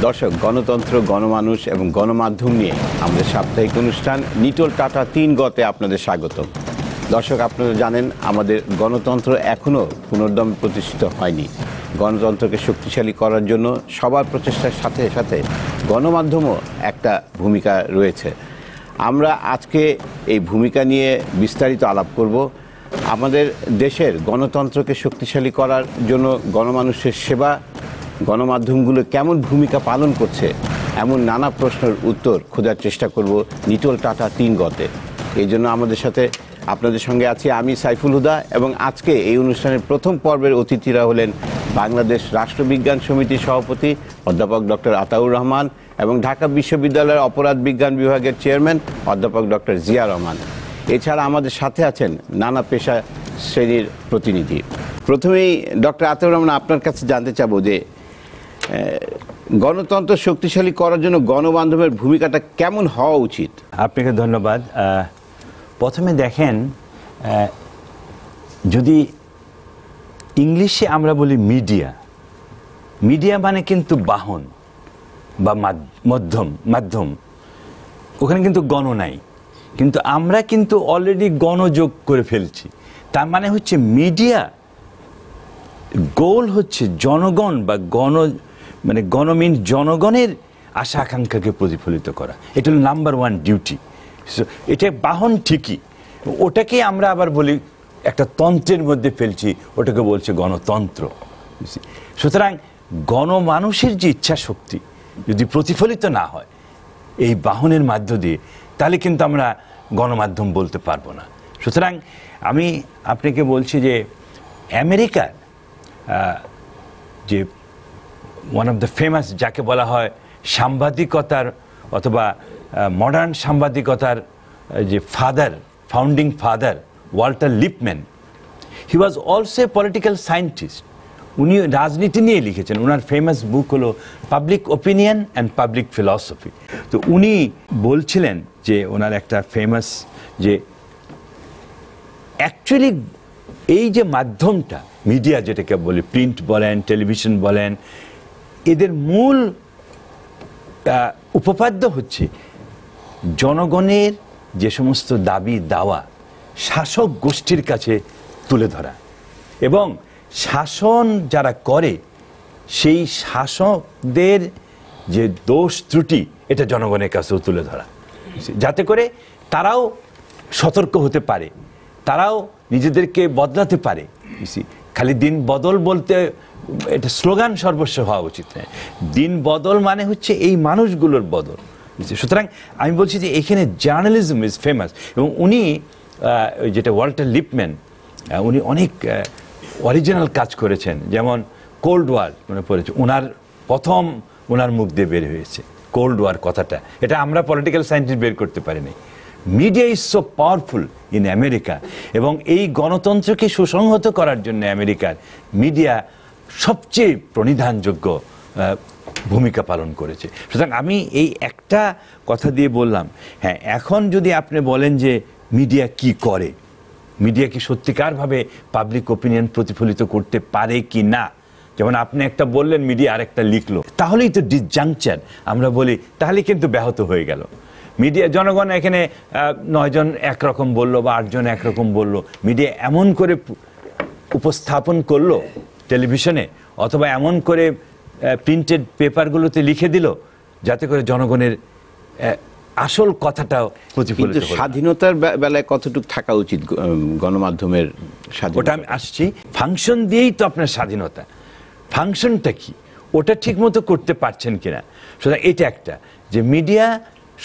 দর্শক, গণতন্ত্র, গণমানুষ এবং গণমাধ্যম নিয়ে আমাদের সাপ্তাহিক অনুষ্ঠান নিটোল টাটা ৩ গতে আপনাদের স্বাগত। দর্শক, আপনারা জানেন আমাদের গণতন্ত্র এখনও পুনর্দমে প্রতিষ্ঠিত হয়নি। গণতন্ত্রকে শক্তিশালী করার জন্য সবার প্রচেষ্টার সাথে সাথে গণমাধ্যমও একটা ভূমিকা রয়েছে। আমরা আজকে এই ভূমিকা নিয়ে বিস্তারিত আলাপ করব। আমাদের দেশের গণতন্ত্রকে শক্তিশালী করার জন্য গণমানুষের সেবা, গণমাধ্যমগুলো কেমন ভূমিকা পালন করছে, এমন নানা প্রশ্নের উত্তর খোঁজার চেষ্টা করব নিটোল টাটা ৩ গতে। এই জন্য আপনাদের সঙ্গে আছি আমি সাইফুল হুদা, এবং আজকে এই অনুষ্ঠানের প্রথম পর্বের অতিথিরা হলেন বাংলাদেশ রাষ্ট্রবিজ্ঞান সমিতির সভাপতি অধ্যাপক ডক্টর আতাউর রহমান এবং ঢাকা বিশ্ববিদ্যালয়ের অপরাধ বিজ্ঞান বিভাগের চেয়ারম্যান অধ্যাপক ডক্টর জিয়া রহমান। এছাড়া আমাদের সাথে আছেন নানা পেশা শ্রেণীর প্রতিনিধি। প্রথমেই ডক্টর আতাউর রহমান, আপনার কাছে জানতে চাবো যে গণতন্ত্র শক্তিশালী করার জন্য গণমাধ্যমের ভূমিকাটা কেমন হওয়া উচিত? আপনাকে ধন্যবাদ। প্রথমে দেখেন, যদি ইংলিশে আমরা বলি মিডিয়া মানে কিন্তু বাহন বা মাধ্যম, ওখানে কিন্তু গণ নাই, কিন্তু আমরা কিন্তু অলরেডি গণযোগ করে ফেলছি। তার মানে হচ্ছে মিডিয়া গোল হচ্ছে জনগণ বা গণ মিনস জনগণের আশা আকাঙ্ক্ষাকে প্রতিফলিত করা। এটা হলো নাম্বার 1 ডিউটি। এটা বাহন ঠিকই, ওটাকে আমরা আবার বলি একটা তন্ত্রের মধ্যে ফেলছি, ওটাকে বলছে গণতন্ত্র। সুতরাং গণমানুষের যে ইচ্ছা শক্তি যদি প্রতিফলিত না হয় এই বাহনের মাধ্য দিয়ে, তাহলে কিন্তু আমরা গণমাধ্যম বলতে পারবো না। সুতরাং আমি আপনাকে বলছি যে আমেরিকার যে ওয়ান অফ দ্য ফেমাস, যাকে বলা হয় সাংবাদিকতার অথবা মডার্ন সাংবাদিকতার যে founding father Walter Lippmann, he was also a political scientist. উনি রাজনীতি নিয়ে লিখেছেন। ওনার ফেমাস বুক হলো public opinion and public philosophy. তো উনি বলছিলেন যে ওনার একটা ফেমাস যে অ্যাকচুয়ালি এই যে মাধ্যমটা মিডিয়া, যেটাকে বলে প্রিন্ট বলেন, টেলিভিশন বলেন, এদের মূল উপপাদ্য হচ্ছে জনগণের যে সমস্ত দাবি দাওয়া শাসক গোষ্ঠীর কাছে তুলে ধরা, এবং শাসন যারা করে সেই শাসকদের যে দোষ ত্রুটি এটা জনগণের কাছেও তুলে ধরা, যাতে করে তারাও সতর্ক হতে পারে, তারাও নিজেদেরকে বদলাতে পারে। খালি দিন বদল বলতে এটা স্লোগান সর্বস্ব হওয়া উচিত নয়। দিন বদল মানে হচ্ছে এই মানুষগুলোর বদল। সুতরাং আমি বলছি যে এখানে জার্নালিজম ইজ ফেমাস। এবং উনি যেটা ওয়াল্টার লিপম্যান, উনি অনেক অরিজিনাল কাজ করেছেন। যেমন কোল্ড ওয়ার মনে পড়েছে, ওনার মুখ দিয়ে বের হয়েছে কোল্ড ওয়ার কথাটা। এটা আমরা পলিটিক্যাল সায়েন্টিস্ট বের করতে পারিনি। Media is so powerful in America, এবং এই গণতন্ত্রকে সুসংহত করার জন্য আমেরিকার মিডিয়া সবচেয়ে প্রণিধানযোগ্য ভূমিকা পালন করেছে। সুতরাং আমি এই একটা কথা দিয়ে বললাম। হ্যাঁ, এখন যদি আপনি বলেন যে মিডিয়া কি করে, মিডিয়া কি সত্যিকারভাবে পাবলিক ওপিনিয়ন প্রতিফলিত করতে পারে কি না, যেমন আপনি একটা বললেন মিডিয়া আরেকটা লিখলো, তাহলেই তো ডিসজাংচার আমরা বলি, তাহলে কিন্তু ব্যাহত হয়ে গেল। মিডিয়া জনগণ এখানে 9 জন একরকম বললো বা 8 জন একরকম বললো, মিডিয়া এমন করে উপস্থাপন করলো টেলিভিশনে অথবা এমন করে প্রিন্টেড পেপারগুলোতে লিখে দিল যাতে করে জনগণের আসল কথাটাও প্রতিফলিত করে। স্বাধীনতার বেলায় কতটুকু থাকা উচিত গণমাধ্যমের স্বাধীনতা? ওটা আমি আসছি। ফাংশন দিয়েই তো আপনার স্বাধীনতা। ফাংশনটা কি, ওটা ঠিক মতো করতে পারছেন কিনা। সুতরাং এটা একটা, যে মিডিয়া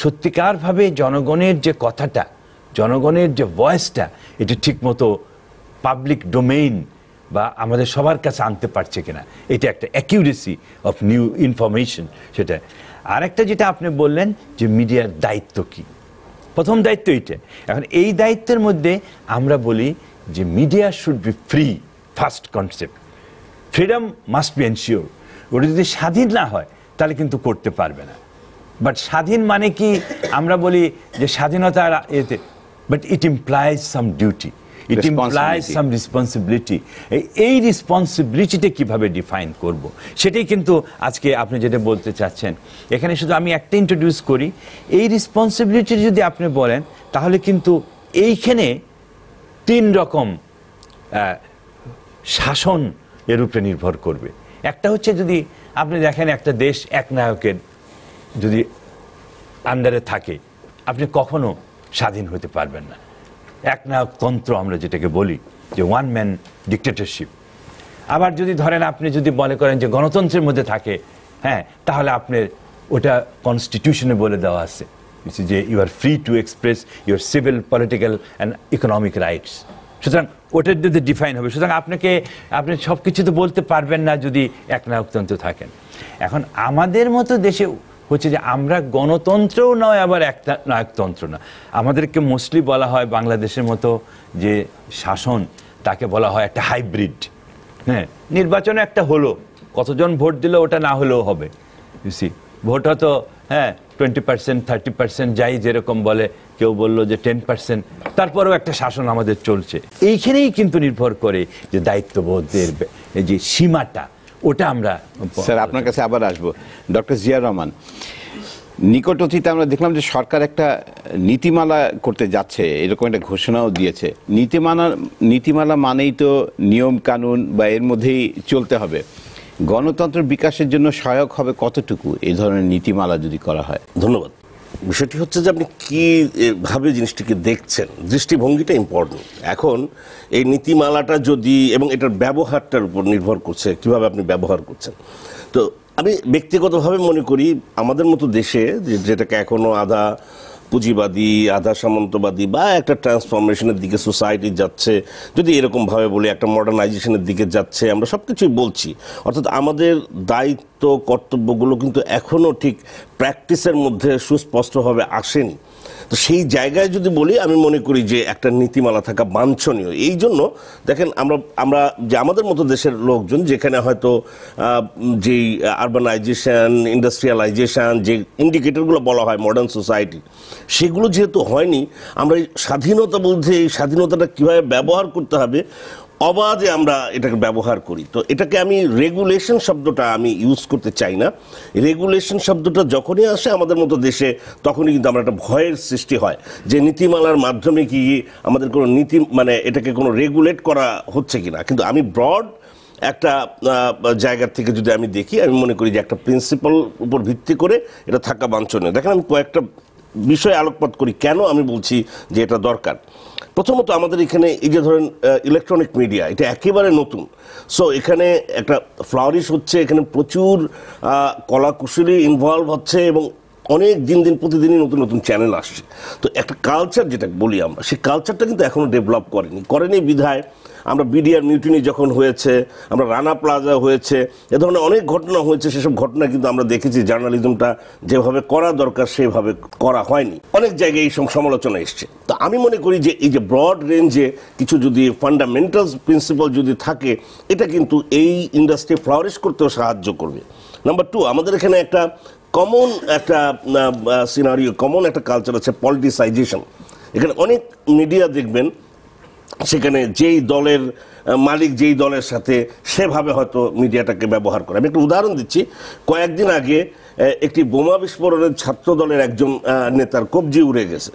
সত্যিকারভাবে জনগণের যে কথাটা, জনগণের যে ভয়েসটা, এটা ঠিক মতো পাবলিক ডোমেইন বা আমাদের সবার কাছে আনতে পারছে কিনা, এটা একটা অ্যাকিউরেসি অফ নিউ ইনফরমেশন। সেটা আরেকটা যেটা আপনি বললেন যে মিডিয়ার দায়িত্ব কি, প্রথম দায়িত্ব এইটা। এখন এই দায়িত্বের মধ্যে আমরা বলি যে media should be free, first concept. Freedom must be ensure. ওটা যদি স্বাধীন না হয় তাহলে কিন্তু করতে পারবে না। বাট স্বাধীন মানে কি, আমরা বলি যে স্বাধীনতা এতে, but it implies some duty, it implies some responsibility. এই রেসপন্সিবিলিটিটা কিভাবে ডিফাইন করব, সেটাই কিন্তু আজকে আপনি যেটা বলতে চাচ্ছেন। এখানে শুধু আমি একটা ইন্ট্রোডিউস করি, এই রেসপন্সিবিলিটি যদি আপনি বলেন তাহলে কিন্তু এইখানে 3 রকম শাসন এর উপরে নির্ভর করবে। একটা হচ্ছে, যদি আপনি দেখেন একটা দেশ একনায়কের যদি আন্ডারে থাকে, আপনি কখনো স্বাধীন হতে পারবেন না। একনায়কতন্ত্র আমরা যেটাকে বলি, যে ওয়ান ম্যান ডিক্টেটরশিপ। আবার যদি ধরেন আপনি যদি মনে করেন যে গণতন্ত্রের মধ্যে থাকে, হ্যাঁ, তাহলে আপনার ওটা কনস্টিটিউশনে বলে দেওয়া আছে যে you are free to express your civil, political and economic rights. সুতরাং ওটার যদি ডিফাইন হবে, সুতরাং আপনি সব কিছু তো বলতে পারবেন না যদি একনায়কতন্ত্র থাকেন। এখন আমাদের মতো দেশে হচ্ছে যে আমরা গণতন্ত্রও নয়, আবার একটা নায়কতন্ত্র না। আমাদেরকে মোস্টলি বলা হয় বাংলাদেশের মতো যে শাসন, তাকে বলা হয় একটা হাইব্রিড। হ্যাঁ, নির্বাচনে একটা হলো, কতজন ভোট দিল ওটা না হলেও হবে। ইউসি ভোট হয়তো, হ্যাঁ, 20%, 30% যাই যেরকম বলে, কেউ বললো যে 10%, তারপরেও একটা শাসন আমাদের চলছে। এইখানেই কিন্তু নির্ভর করে যে দায়িত্ববোধের যে সীমাটা, ওটা আমরা। স্যার, আপনার কাছে আবার আসবো। ডক্টর জিয়াউর রহমান, নিকট অতীতে আমরা দেখলাম যে সরকার একটা নীতিমালা করতে যাচ্ছে, এরকম একটা ঘোষণাও দিয়েছে। নীতিমালা মানেই তো নিয়ম কানুন বা এর মধ্যেই চলতে হবে। গণতন্ত্র বিকাশের জন্য সহায়ক হবে কতটুকু এই ধরনের নীতিমালা যদি করা হয়? ধন্যবাদ। বিষয়টি হচ্ছে যে আপনি কীভাবে জিনিসটিকে দেখছেন, দৃষ্টিভঙ্গিটা ইম্পর্টেন্ট। এখন এই নীতিমালাটা যদি, এবং এটার ব্যবহারটার উপর নির্ভর করছে কিভাবে আপনি ব্যবহার করছেন। তো আমি ব্যক্তিগতভাবে মনে করি আমাদের মতো দেশে, যেটাকে এখনো আধা পুঁজিবাদী, আধা সামন্তবাদী বা একটা ট্রান্সফরমেশনের দিকে সোসাইটি যাচ্ছে, যদি এরকমভাবে বলি একটা মডার্নাইজেশনের দিকে যাচ্ছে, আমরা সব কিছুই বলছি। অর্থাৎ আমাদের দায়িত্ব কর্তব্যগুলো কিন্তু এখনও ঠিক প্র্যাকটিসের মধ্যে সুস্পষ্টভাবে আসেনি। তো সেই জায়গায় যদি বলি, আমি মনে করি যে একটা নীতিমালা থাকা বাঞ্ছনীয়। এই জন্য দেখেন, আমরা যে আমাদের মতো দেশের লোকজন, যেখানে হয়তো যেই আরবানাইজেশন, ইন্ডাস্ট্রিয়ালাইজেশন, যে ইন্ডিকেটরগুলো বলা হয় মডার্ন সোসাইটি, সেগুলো যেহেতু হয়নি, আমরা এই স্বাধীনতা বলতে এই স্বাধীনতাটা কীভাবে ব্যবহার করতে হবে অবাধে আমরা এটাকে ব্যবহার করি। তো এটাকে আমি রেগুলেশন শব্দটা আমি ইউজ করতে চাই না। রেগুলেশন শব্দটা যখনই আসে আমাদের মতো দেশে, তখনই কিন্তু আমরা একটা ভয়ের সৃষ্টি হয় যে নীতিমালার মাধ্যমে কি আমাদের কোনো নীতি, মানে এটাকে কোনো রেগুলেট করা হচ্ছে কিনা। কিন্তু আমি ব্রড একটা জায়গার থেকে যদি আমি দেখি, আমি মনে করি যে একটা প্রিন্সিপাল উপর ভিত্তি করে এটা থাকা বাঞ্ছনীয়। দেখেন, আমি কয়েকটা বিষয়ে আলোকপাত করি কেন আমি বলছি যে এটা দরকার। প্রথমত, আমাদের এখানে এই যে ধরেন ইলেকট্রনিক মিডিয়া, এটা একেবারে নতুন। সো এখানে একটা ফ্লারিশ হচ্ছে, এখানে প্রচুর কলাকুশলী ইনভলভ হচ্ছে, এবং অনেক দিন প্রতিদিনই নতুন নতুন চ্যানেল আসছে। তো একটা কালচার যেটা বলি আমরা, সেই কালচারটা কিন্তু এখনও ডেভেলপ করেনি বিধায় আমরা বিডিআর মিউটিনি যখন হয়েছে, আমরা রানা প্লাজা হয়েছে, এ ধরনের অনেক ঘটনা হয়েছে। সেসব ঘটনা কিন্তু আমরা দেখেছি জার্নালিজমটা যেভাবে করা দরকার সেভাবে করা হয়নি। অনেক জায়গায় এই সমালোচনা এসছে। তো আমি মনে করি যে এই যে ব্রড রেঞ্জে কিছু যদি ফান্ডামেন্টাল প্রিন্সিপাল যদি থাকে, এটা কিন্তু এই ইন্ডাস্ট্রি ফ্লারিশ করতেও সাহায্য করবে। নাম্বার 2, আমাদের এখানে একটা কমন একটা সিনারিও, কমন একটা কালচার আছে, পলিটিসাইজেশন। এখানে অনেক মিডিয়া দেখবেন, সেখানে যেই দলের মালিক যেই দলের সাথে সেভাবে হয়তো মিডিয়াটাকে ব্যবহার করে। আমি একটা উদাহরণ দিচ্ছি। কয়েকদিন আগে একটি বোমা বিস্ফোরণের ছাত্র দলের একজন নেতার কবজি উড়ে গেছে।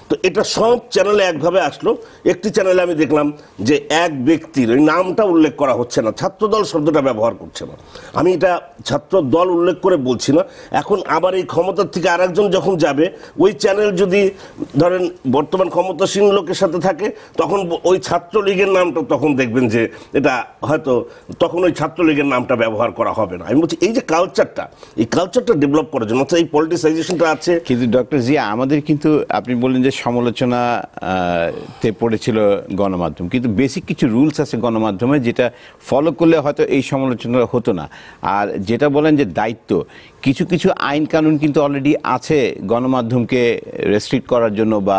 তো এটা সব চ্যানেলে একভাবে আসলো। একটি চ্যানেলে আমি দেখলাম যে এক ব্যক্তির ওই নামটা উল্লেখ করা হচ্ছে না, ছাত্রদল শব্দটা ব্যবহার করছে না। আমি এটা ছাত্র দল উল্লেখ করে বলছি না। এখন আবার এই ক্ষমতার থেকে আরেকজন যখন যাবে, ওই চ্যানেল যদি ধরেন বর্তমান ক্ষমতাসীন লোকের সাথে থাকে, তখন ওই ছাত্রলীগের নামটা তখন দেখবেন যে এটা হয়তো তখন ওই ছাত্রলীগের নামটা ব্যবহার করা হবে না। আমি বলছি এই যে কালচারটা, এই কালচারটা ডেভেলপ করার জন্য এই পলিটিসাইজেশনটা আছে। কিন্তু ডক্টর জিয়া, আমাদের কিন্তু আপনি বললেন যে সমালোচনা তে পড়েছিল গণমাধ্যম, কিন্তু বেসিক কিছু রুলস আছে গণমাধ্যমে যেটা ফলো করলে হয়তো এই সমালোচনা হতো না। আর যেটা বলেন যে দায়িত্ব, কিছু কিছু আইন কানুন কিন্তু অলরেডি আছে গণমাধ্যমকে রেস্ট্রিক্ট করার জন্য বা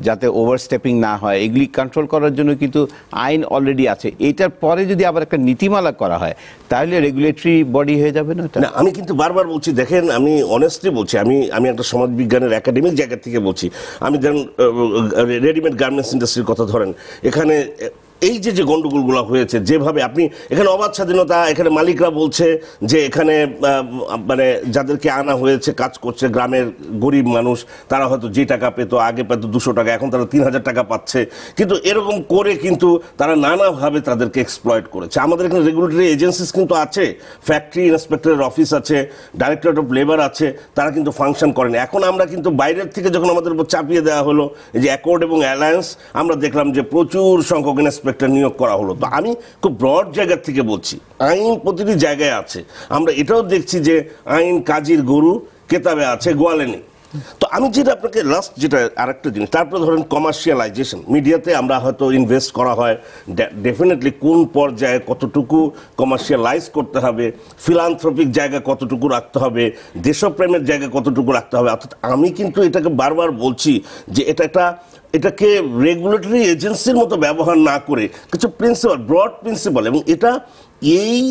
যাতে ওভারস্টেপিং না হয়, এগুলি কন্ট্রোল করার জন্য কিন্তু আইন অলরেডি আছে। এইটার পরে যদি আবার একটা নীতিমালা করা হয়, তাহলে রেগুলেটরি বডি হয়ে যাবে না? আমি কিন্তু বারবার বলছি বলছি, দেখেন আমি অনেস্টলি বলছি, আমি একটা সমাজ বিজ্ঞানের একাডেমিক জায়গা থেকে বলছি। আমি ধরেন রেডিমেড গার্মেন্টস ইন্ডাস্ট্রির কথা ধরেন, এখানে এই যে গন্ডগোলগুলো হয়েছে, যেভাবে আপনি এখানে অবাধ স্বাধীনতা, এখানে মালিকরা বলছে যে এখানে মানে যাদেরকে আনা হয়েছে কাজ করছে গ্রামের গরিব মানুষ, তারা হয়তো যে টাকা পেতো আগে পেতো 200 টাকা, এখন তারা 3000 টাকা পাচ্ছে। কিন্তু এরকম করে কিন্তু তারা নানাভাবে তাদেরকে এক্সপ্লয়েট করেছে। আমাদের এখানে রেগুলেটরি এজেন্সিস কিন্তু আছে, ফ্যাক্টরি ইন্সপেক্টরের অফিস আছে, ডাইরেক্টরেট অফ লেবার আছে, তারা কিন্তু ফাংশন করেন। এখন আমরা কিন্তু বাইরের থেকে যখন আমাদের উপর চাপিয়ে দেওয়া হলো এই যে অ্যাকর্ড এবং অ্যালায়েন্স, আমরা দেখলাম যে প্রচুর সংখ্যক ইন্সপেক্টর নিয়োগ করা হলো। তো আমি খুব ব্রড জায়গা থেকে বলছি, আইন প্রতিটি জায়গায় আছে। আমরা এটাও দেখছি যে আইন কাজীর গরু কেতাবে আছে, গোয়ালে নেই। তো আমি যেটা আপনাকে লাস্ট যেটা আরেকটা জিনিস, তারপরে ধরেন কমার্শিয়ালাইজেশন, মিডিয়াতে আমরা হয়তো ইনভেস্ট করা হয়, ডেফিনেটলি কোন পর্যায়ে কতটুকু কমার্শিয়ালাইজ করতে হবে, ফিলান্থ্রপিক জায়গা কতটুকু রাখতে হবে, দেশপ্রেমের জায়গা কতটুকু রাখতে হবে। অর্থাৎ আমি কিন্তু এটাকে বারবার বলছি যে এটাকে রেগুলেটরি এজেন্সির মতো ব্যবহার না করে কিছু প্রিন্সিপাল, ব্রড প্রিন্সিপাল, এবং এটা এই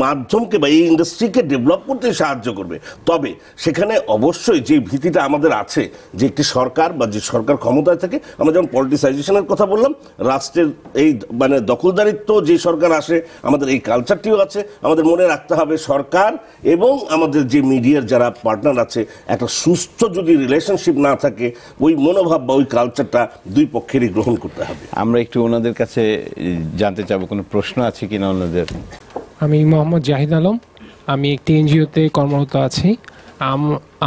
মাধ্যমকে বা এই ইন্ডাস্ট্রিকে ডেভেলপ করতে সাহায্য করবে। তবে সেখানে অবশ্যই যে ভীতিটা আমাদের আছে যে একটি সরকার বা যে সরকার ক্ষমতায় থাকে, আমরা যেমন পলিটিসাইজেশনের কথা বললাম, রাষ্ট্রের এই মানে দখলদারিত্ব যে সরকার আসে, আমাদের এই কালচারটিও আছে। আমাদের মনে রাখতে হবে সরকার এবং আমাদের যে মিডিয়ার যারা পার্টনার আছে, একটা সুস্থ যদি রিলেশনশিপ না থাকে, ওই মনোভাব বা ওই কালচারটা দুই পক্ষেরই গ্রহণ করতে হবে। আমরা একটু ওনাদের কাছে জানতে চাবো কোনো প্রশ্ন আছে কিনা ওনাদের। আমি মোহাম্মদ জাহিদ আলম, আমি একটি এনজিওতে কর্মরত আছি।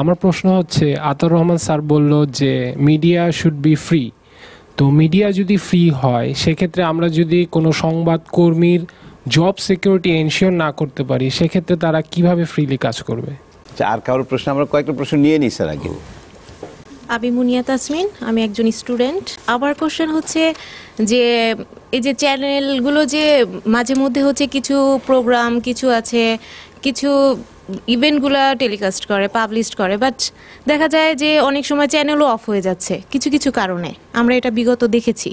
আমার প্রশ্ন হচ্ছে, আতর রহমান স্যার বলল যে মিডিয়া শুড বি ফ্রি। তো মিডিয়া যদি ফ্রি হয়, সেক্ষেত্রে আমরা যদি কোনো সংবাদকর্মীর জব সিকিউরিটি এনশিওর না করতে পারি, সেক্ষেত্রে তারা কিভাবে ফ্রিলি কাজ করবে? আচ্ছা, আর কারোর প্রশ্ন? আমরা কয়েকটা প্রশ্ন নিয়ে নিই স্যার আগে। আমি মুনিয়া তাসমিন, আমি একজন স্টুডেন্ট। আমার কোশ্চেন হচ্ছে যে এই যে চ্যানেলগুলো যে মাঝে মধ্যে হচ্ছে কিছু প্রোগ্রাম কিছু আছে, কিছু ইভেন্টগুলো টেলিকাস্ট করে, পাবলিশ করে, বাট দেখা যায় যে অনেক সময় চ্যানেলও অফ হয়ে যাচ্ছে কিছু কিছু কারণে, আমরা এটা বিগত দেখেছি।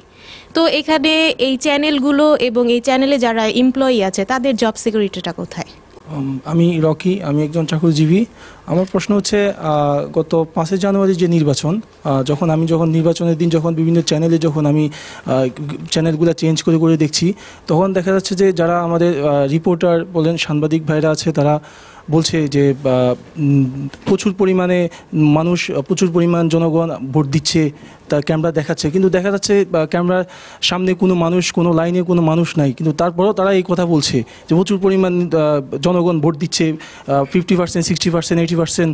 তো এখানে এই চ্যানেলগুলো এবং এই চ্যানেলে যারা এমপ্লয়ি আছে তাদের জব সিকিউরিটিটা কোথায়? আমি রকি, আমি একজন চাকরিজীবী। আমার প্রশ্ন হচ্ছে, গত 5 জানুয়ারি যে নির্বাচন, যখন নির্বাচনের দিন যখন বিভিন্ন চ্যানেলে যখন আমি চ্যানেলগুলো চেঞ্জ করে করে দেখছি, তখন দেখা যাচ্ছে যে যারা আমাদের রিপোর্টার বলেন, সাংবাদিক ভাইরা আছে, তারা বলছে যে প্রচুর পরিমাণে মানুষ, প্রচুর পরিমাণ জনগণ ভোট দিচ্ছে, তার ক্যামেরা দেখাচ্ছে, কিন্তু দেখা যাচ্ছে ক্যামেরার সামনে কোনো মানুষ, কোনো লাইনে কোনো মানুষ নাই, কিন্তু তারপরেও তারা এই কথা বলছে যে প্রচুর পরিমাণ জনগণ ভোট দিচ্ছে, 50%, 60%, 80%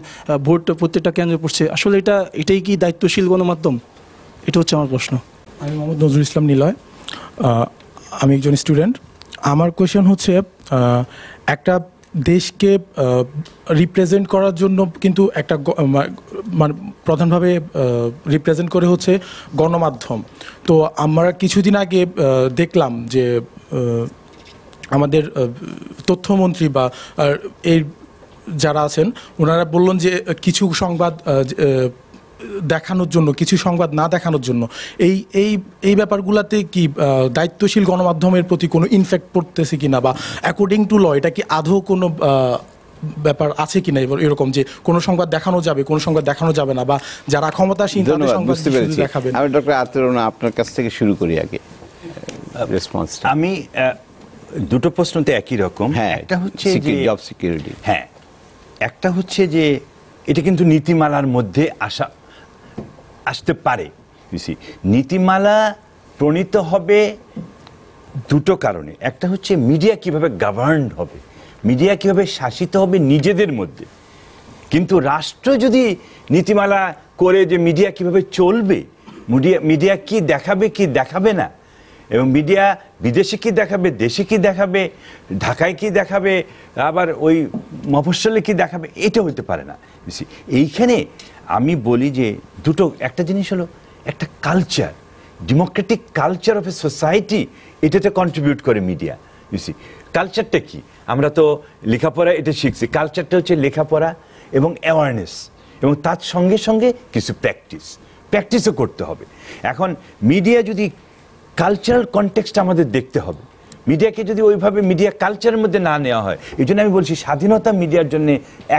ভোট প্রত্যেকটা কেন্দ্রে পড়ছে। আসলে এটাই কি দায়িত্বশীল গণমাধ্যম? এটা হচ্ছে আমার প্রশ্ন। আমি মোহাম্মদ নজরুল ইসলাম নিলয়, আমি একজন স্টুডেন্ট। আমার কোয়েশ্চেন হচ্ছে, একটা দেশকে রিপ্রেজেন্ট করার জন্য কিন্তু একটা মানে প্রধানভাবে রিপ্রেজেন্ট করে হচ্ছে গণমাধ্যম। তো আমরা কিছুদিন আগে দেখলাম যে আমাদের তথ্যমন্ত্রী বা এই যারা আছেন, ওনারা বললেন যে কিছু সংবাদ দেখানোর জন্য, কিছু সংবাদ না দেখানোর জন্য। এই ব্যাপারগুলোতে কি দায়িত্বশীল গণমাধ্যমের প্রতি কোনো ইনফেক্ট পড়তেছে কিনা, বা অ্যাকর্ডিং টু ল এটা কি আদৌ কোনো ব্যাপার আছে কিনা এরকম যে কোনো সংবাদ দেখানো যাবে, কোনো সংবাদ দেখানো যাবে না, বা যারা ক্ষমতাসীন তাদের সংবাদ দেখাবেন? আমি ডক্টর আতরুন আপনার কাছ থেকে শুরু করি আগে রেসপন্স। আমি দুটো প্রশ্নতে একই রকম। হ্যাঁ, একটা হচ্ছে জব সিকিউরিটি। হ্যাঁ, একটা হচ্ছে যে এটা কিন্তু নীতিমালার মধ্যে আসতে পারে। নীতিমালা প্রণীত হবে দুটো কারণে। একটা হচ্ছে মিডিয়া কিভাবে গভর্নড হবে, মিডিয়া কিভাবে শাসিত হবে নিজেদের মধ্যে। কিন্তু রাষ্ট্র যদি নীতিমালা করে যে মিডিয়া কিভাবে চলবে, মিডিয়া কি দেখাবে কি দেখাবে না, এবং মিডিয়া বিদেশে কি দেখাবে, দেশে কি দেখাবে, ঢাকায় কি দেখাবে, আবার ওই মফস্বলে কি দেখাবে, এটা হতে পারে না। এইখানে আমি বলি যে দুটো, একটা জিনিস হলো একটা culture, Democratic culture of a society, এটাতে কন্ট্রিবিউট করে মিডিয়া। কালচারটা কি? আমরা তো লেখাপড়া এটা শিখছি। কালচারটা হচ্ছে লেখাপড়া এবং অ্যাওয়ারনেস, এবং তার সঙ্গে সঙ্গে কিছু প্র্যাকটিসও করতে হবে। এখন মিডিয়া যদি কালচারাল কনটেক্সট আমাদের দেখতে হবে, মিডিয়াকে যদি ওইভাবে মিডিয়া কালচারের মধ্যে না নেওয়া হয়, এই জন্য আমি বলছি স্বাধীনতা মিডিয়ার জন্য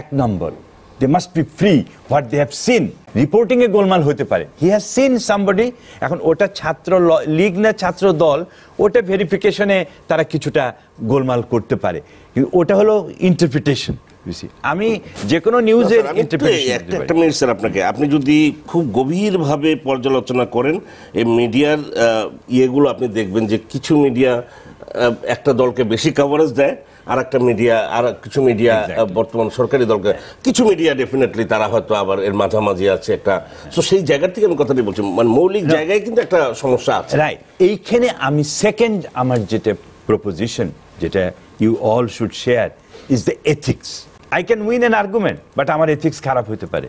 1 নম্বর, they must be free what they have seen. Reporting এ গোলমাল হতে পারে, হি হ্যাজ সিন সামবডি, এখন ওটা ছাত্র লীগ না ছাত্র দল, ওটা ভেরিফিকেশনে তারা কিছুটা গোলমাল করতে পারে, কিন্তু ওটা হলো ইন্টারপ্রিটেশন। আমি যে কোনো নিউজের ইন্টারপ্রিটেশন। একটা মিনিট স্যার, আপনাকে আপনি যদি খুব গভীরভাবে পর্যালোচনা করেন এই মিডিয়ার ইয়েগুলো, আপনি দেখবেন যে কিছু মিডিয়া একটা দলকে বেশি কভারেজ দেয়, আর একটা মিডিয়া, আর কিছু মিডিয়া বর্তমান সরকারি দলকে, কিছু মিডিয়া ডেফিনেটলি তারা হয়তো আবার এর মাঝামাঝি আছে একটা। তো সেই জায়গার থেকে আমি কথাটি বলছি, মানে মৌলিক জায়গায় কিন্তু একটা সমস্যা আছে। রাইট, এইখানে আমি সেকেন্ড আমার যেটা প্রপোজিশন, যেটা you all should share, is the ethics. I can win an argument, but আমার এথিক্স খারাপ হতে পারে।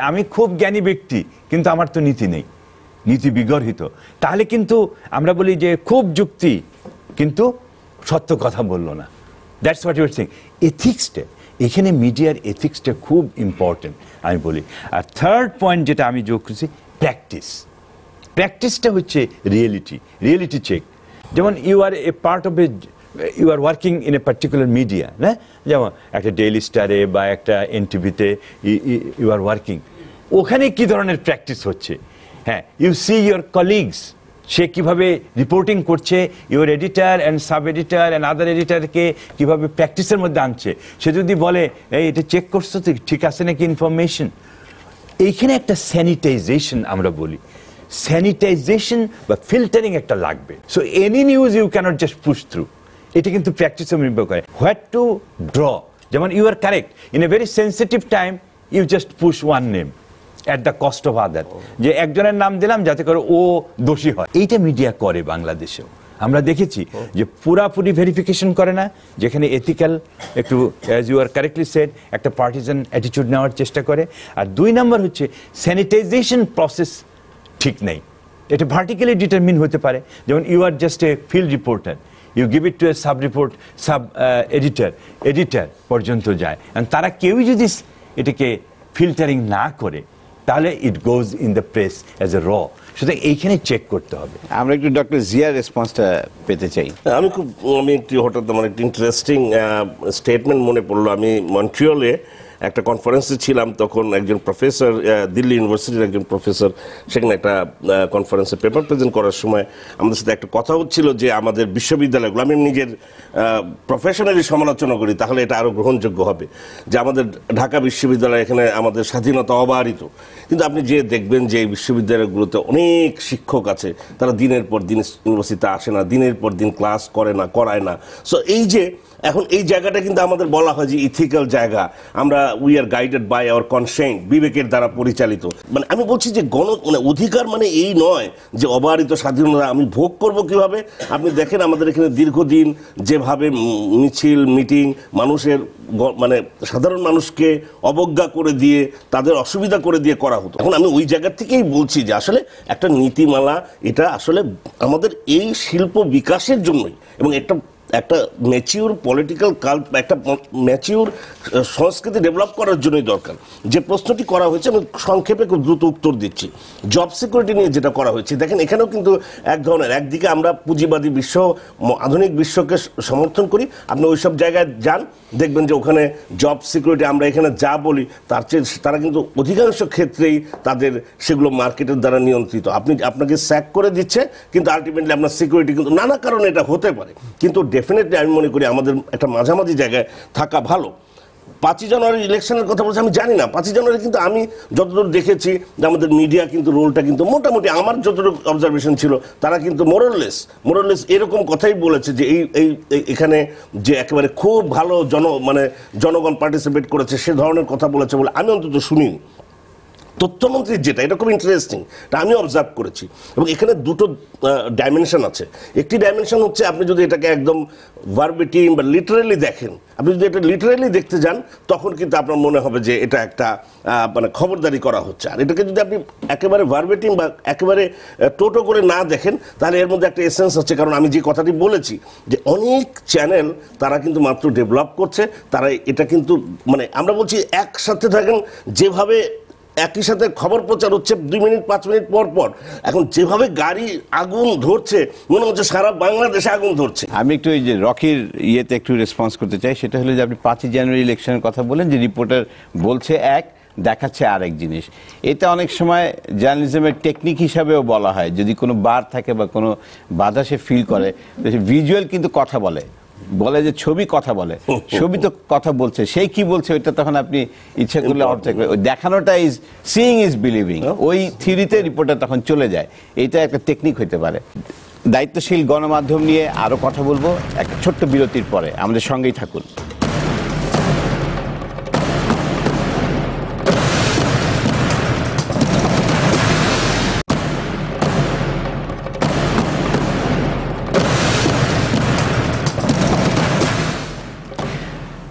আমি খুব জ্ঞানী ব্যক্তি, কিন্তু আমার তো নীতি নেই, নীতি বিগর্হিত। তাহলে কিন্তু আমরা বলি যে খুব যুক্তি, কিন্তু সত্য কথা বললো না। That's what you are saying. এথিক্সটা, এখানে মিডিয়ার এথিক্সটা খুব ইম্পর্টেন্ট আমি বলি। আর থার্ড পয়েন্ট যেটা আমি যোগ করছি, প্র্যাকটিস। প্র্যাকটিসটা হচ্ছে রিয়েলিটি চেক। যেমন you are a part of a, you are working in a particular media, হ্যাঁ, যেমন একটা ডেইলি স্টারে বা একটা এনটিভিতে ইউ আর ওয়ার্কিং, ওখানে কি ধরনের প্র্যাকটিস হচ্ছে। হ্যাঁ, ইউ সি ইউর কলিগস, সে কিভাবে রিপোর্টিং করছে, your editor and sub editor and other এডিটারকে কিভাবে প্র্যাকটিসের মধ্যে আনছে। সে যদি বলে এই এটা চেক করছো তো ঠিক আছে নাকি ইনফরমেশন, এইখানে একটা স্যানিটাইজেশন আমরা বলি, স্যানিটাইজেশন বা ফিল্টারিং একটা লাগবে। So any news you can't just push through, এটা কিন্তু প্র্যাকটিসে নির্ভর করে। হোয়াট টু ড্র, যেমন you are correct, in a very sensitive time you just push one name at the cost of other, যে একজনের নাম দিলাম যাতে করে ও দোষী হয়। এইটা মিডিয়া করে বাংলাদেশেও, আমরা দেখেছি যে পুরাপুরি ভেরিফিকেশন করে না, যেখানে এথিক্যাল একটু, as you are correctly said, একটা পার্টিজান অ্যাটিটিউড নেওয়ার চেষ্টা করে। আর 2 নম্বর হচ্ছে স্যানিটাইজেশন প্রসেস ঠিক নেই, এটা ভার্টিক্যালি ডিটারমিন হতে পারে। যেমন you are just a field reporter, you give it to a sub editor পর্যন্ত যায়, and তারা কেউই যদি এটাকে ফিল্টারিং না করে, তাহলে it goes in the press as a raw. সুতরাং এইখানে চেক করতে হবে। আমরা একটু ডক্টর জিয়ার রেসপন্সটা পেতে চাই। আমি একটু হঠাৎ আমার একটা ইন্টারেস্টিং স্টেটমেন্ট মনে পড়লো। আমি মন্ট্রিয়লে একটা কনফারেন্সে ছিলাম, তখন একজন প্রফেসর, দিল্লি ইউনিভার্সিটির একজন প্রফেসর, সেখানে একটা কনফারেন্সে পেপার প্রেজেন্ট করার সময় আমাদের সাথে একটা কথা হচ্ছিল যে আমাদের বিশ্ববিদ্যালয়গুলো, আমি নিজের প্রফেশনালি সমালোচনা করি তাহলে এটা আরও গ্রহণযোগ্য হবে, যে আমাদের ঢাকা বিশ্ববিদ্যালয়, এখানে আমাদের স্বাধীনতা অবারিত, কিন্তু আপনি যে দেখবেন যে এই বিশ্ববিদ্যালয়গুলোতে অনেক শিক্ষক আছে, তারা দিনের পর দিন ইউনিভার্সিটিতে আসে না, দিনের পর দিন ক্লাস করে না, করায় না। সো এই যে এখন এই জায়গাটা কিন্তু আমাদের বলা হয় যে ইথিক্যাল জায়গা, আমরা we are guided by our consent, বিবেকের দ্বারা পরিচালিত। মানে আমি বলছি যে মানে অধিকার মানে এই নয় যে অবারিত স্বাধীনতা আমি ভোগ করব কিভাবে। আপনি দেখেন আমাদের এখানে দীর্ঘদিন যেভাবে মিছিল মিটিং মানুষের, মানে সাধারণ মানুষকে অবজ্ঞা করে দিয়ে, তাদের অসুবিধা করে দিয়ে করা হতো। এখন আমি ওই জায়গা থেকেই বলছি যে আসলে একটা নীতিমালা, এটা আসলে আমাদের এই শিল্প বিকাশের জন্যই, এবং একটা ম্যাচিউর পলিটিক্যাল একটা ম্যাচিউর সংস্কৃতি ডেভেলপ করার জন্যই দরকার। যে প্রশ্নটি করা হয়েছে আমি সংক্ষেপে খুব দ্রুত উত্তর দিচ্ছি। জব সিকিউরিটি নিয়ে যেটা করা হয়েছে, দেখেন এখানেও কিন্তু এক ধরনের, একদিকে আমরা পুঁজিবাদী বিশ্ব, আধুনিক বিশ্বকে সমর্থন করি, আপনি ওইসব জায়গায় যান, দেখবেন যে ওখানে জব সিকিউরিটি আমরা এখানে যা বলি তার চেয়ে তারা কিন্তু অধিকাংশ ক্ষেত্রেই তাদের সেগুলো মার্কেটের দ্বারা নিয়ন্ত্রিত। আপনাকে স্যাক করে দিচ্ছে, কিন্তু আলটিমেটলি আপনার সিকিউরিটি কিন্তু নানা কারণে এটা হতে পারে, কিন্তু ডেফিনেটলি আমি মনে করি আমাদের একটা মাঝামাঝি জায়গায় থাকা ভালো। 5ই জানুয়ারি ইলেকশনের কথা বলছি, আমি জানি না 5ই জানুয়ারি, কিন্তু আমি যতদূর দেখেছি যে আমাদের মিডিয়া কিন্তু রোলটা কিন্তু মোটামুটি, আমার যতটুকু অবজারভেশন ছিল, তারা কিন্তু মোরলেস এরকম কথাই বলেছে যে এই এখানে যে একেবারে খুব ভালো জনগণ পার্টিসিপেট করেছে, সে ধরনের কথা বলেছে বলে আমি অন্তত শুনিনি। তথ্যমন্ত্রীর যেটা, এটা খুব ইন্টারেস্টিং, এটা আমি অবজার্ভ করেছি। এবং এখানে দুটো ডাইমেনশন আছে। একটি ডাইমেনশন হচ্ছে আপনি যদি এটাকে একদম ভার্বেটিম বা লিটারেলি দেখেন, আপনি যদি এটা লিটারেলি দেখতে যান, তখন কিন্তু আপনার মনে হবে যে এটা একটা মানে খবরদারি করা হচ্ছে। আর এটাকে যদি আপনি একেবারে ভার্বেটিম বা একেবারে টোটো করে না দেখেন, তাহলে এর মধ্যে একটা এসেন্স হচ্ছে। কারণ আমি যে কথাটি বলেছি যে অনেক চ্যানেল তারা কিন্তু মাত্র ডেভেলপ করছে, তারা এটা কিন্তু, মানে আমরা বলছি একসাথে থাকেন, যেভাবে একই সাথে খবর প্রচার হচ্ছে 2 মিনিট 5 মিনিট পর পর। এখন যেভাবে গাড়ি আগুন ধরছে মনে হচ্ছে সারা বাংলাদেশে আগুন ধরছে। আমি একটু এই যে রকির ইয়েতে একটু রেসপন্স করতে চাই। সেটা হলো যে আপনি 5ই জানুয়ারি ইলেকশনের কথা বলেন, যে রিপোর্টার বলছে এক, দেখাচ্ছে আরেক জিনিস। এটা অনেক সময় জার্নালিজমের টেকনিক হিসাবেও বলা হয়, যদি কোনো বার থাকে বা কোনো বাধা সে ফিল করে, ভিজুয়াল কিন্তু কথা বলে যে ছবি কথা বলে, ছবি তো কথা বলছে, সেই কি বলছে ওইটা তখন আপনি ইচ্ছা করলে অবজেক্ট করে, ওই দেখানোটা ইজ সিইং ইজ বিলিভিং, ওই থিওরিতে রিপোর্টার তখন চলে যায়। এটা একটা টেকনিক হতে পারে। দায়িত্বশীল গণমাধ্যম নিয়ে আরো কথা বলবো একটা ছোট্ট বিরতির পরে, আমাদের সঙ্গেই থাকুন।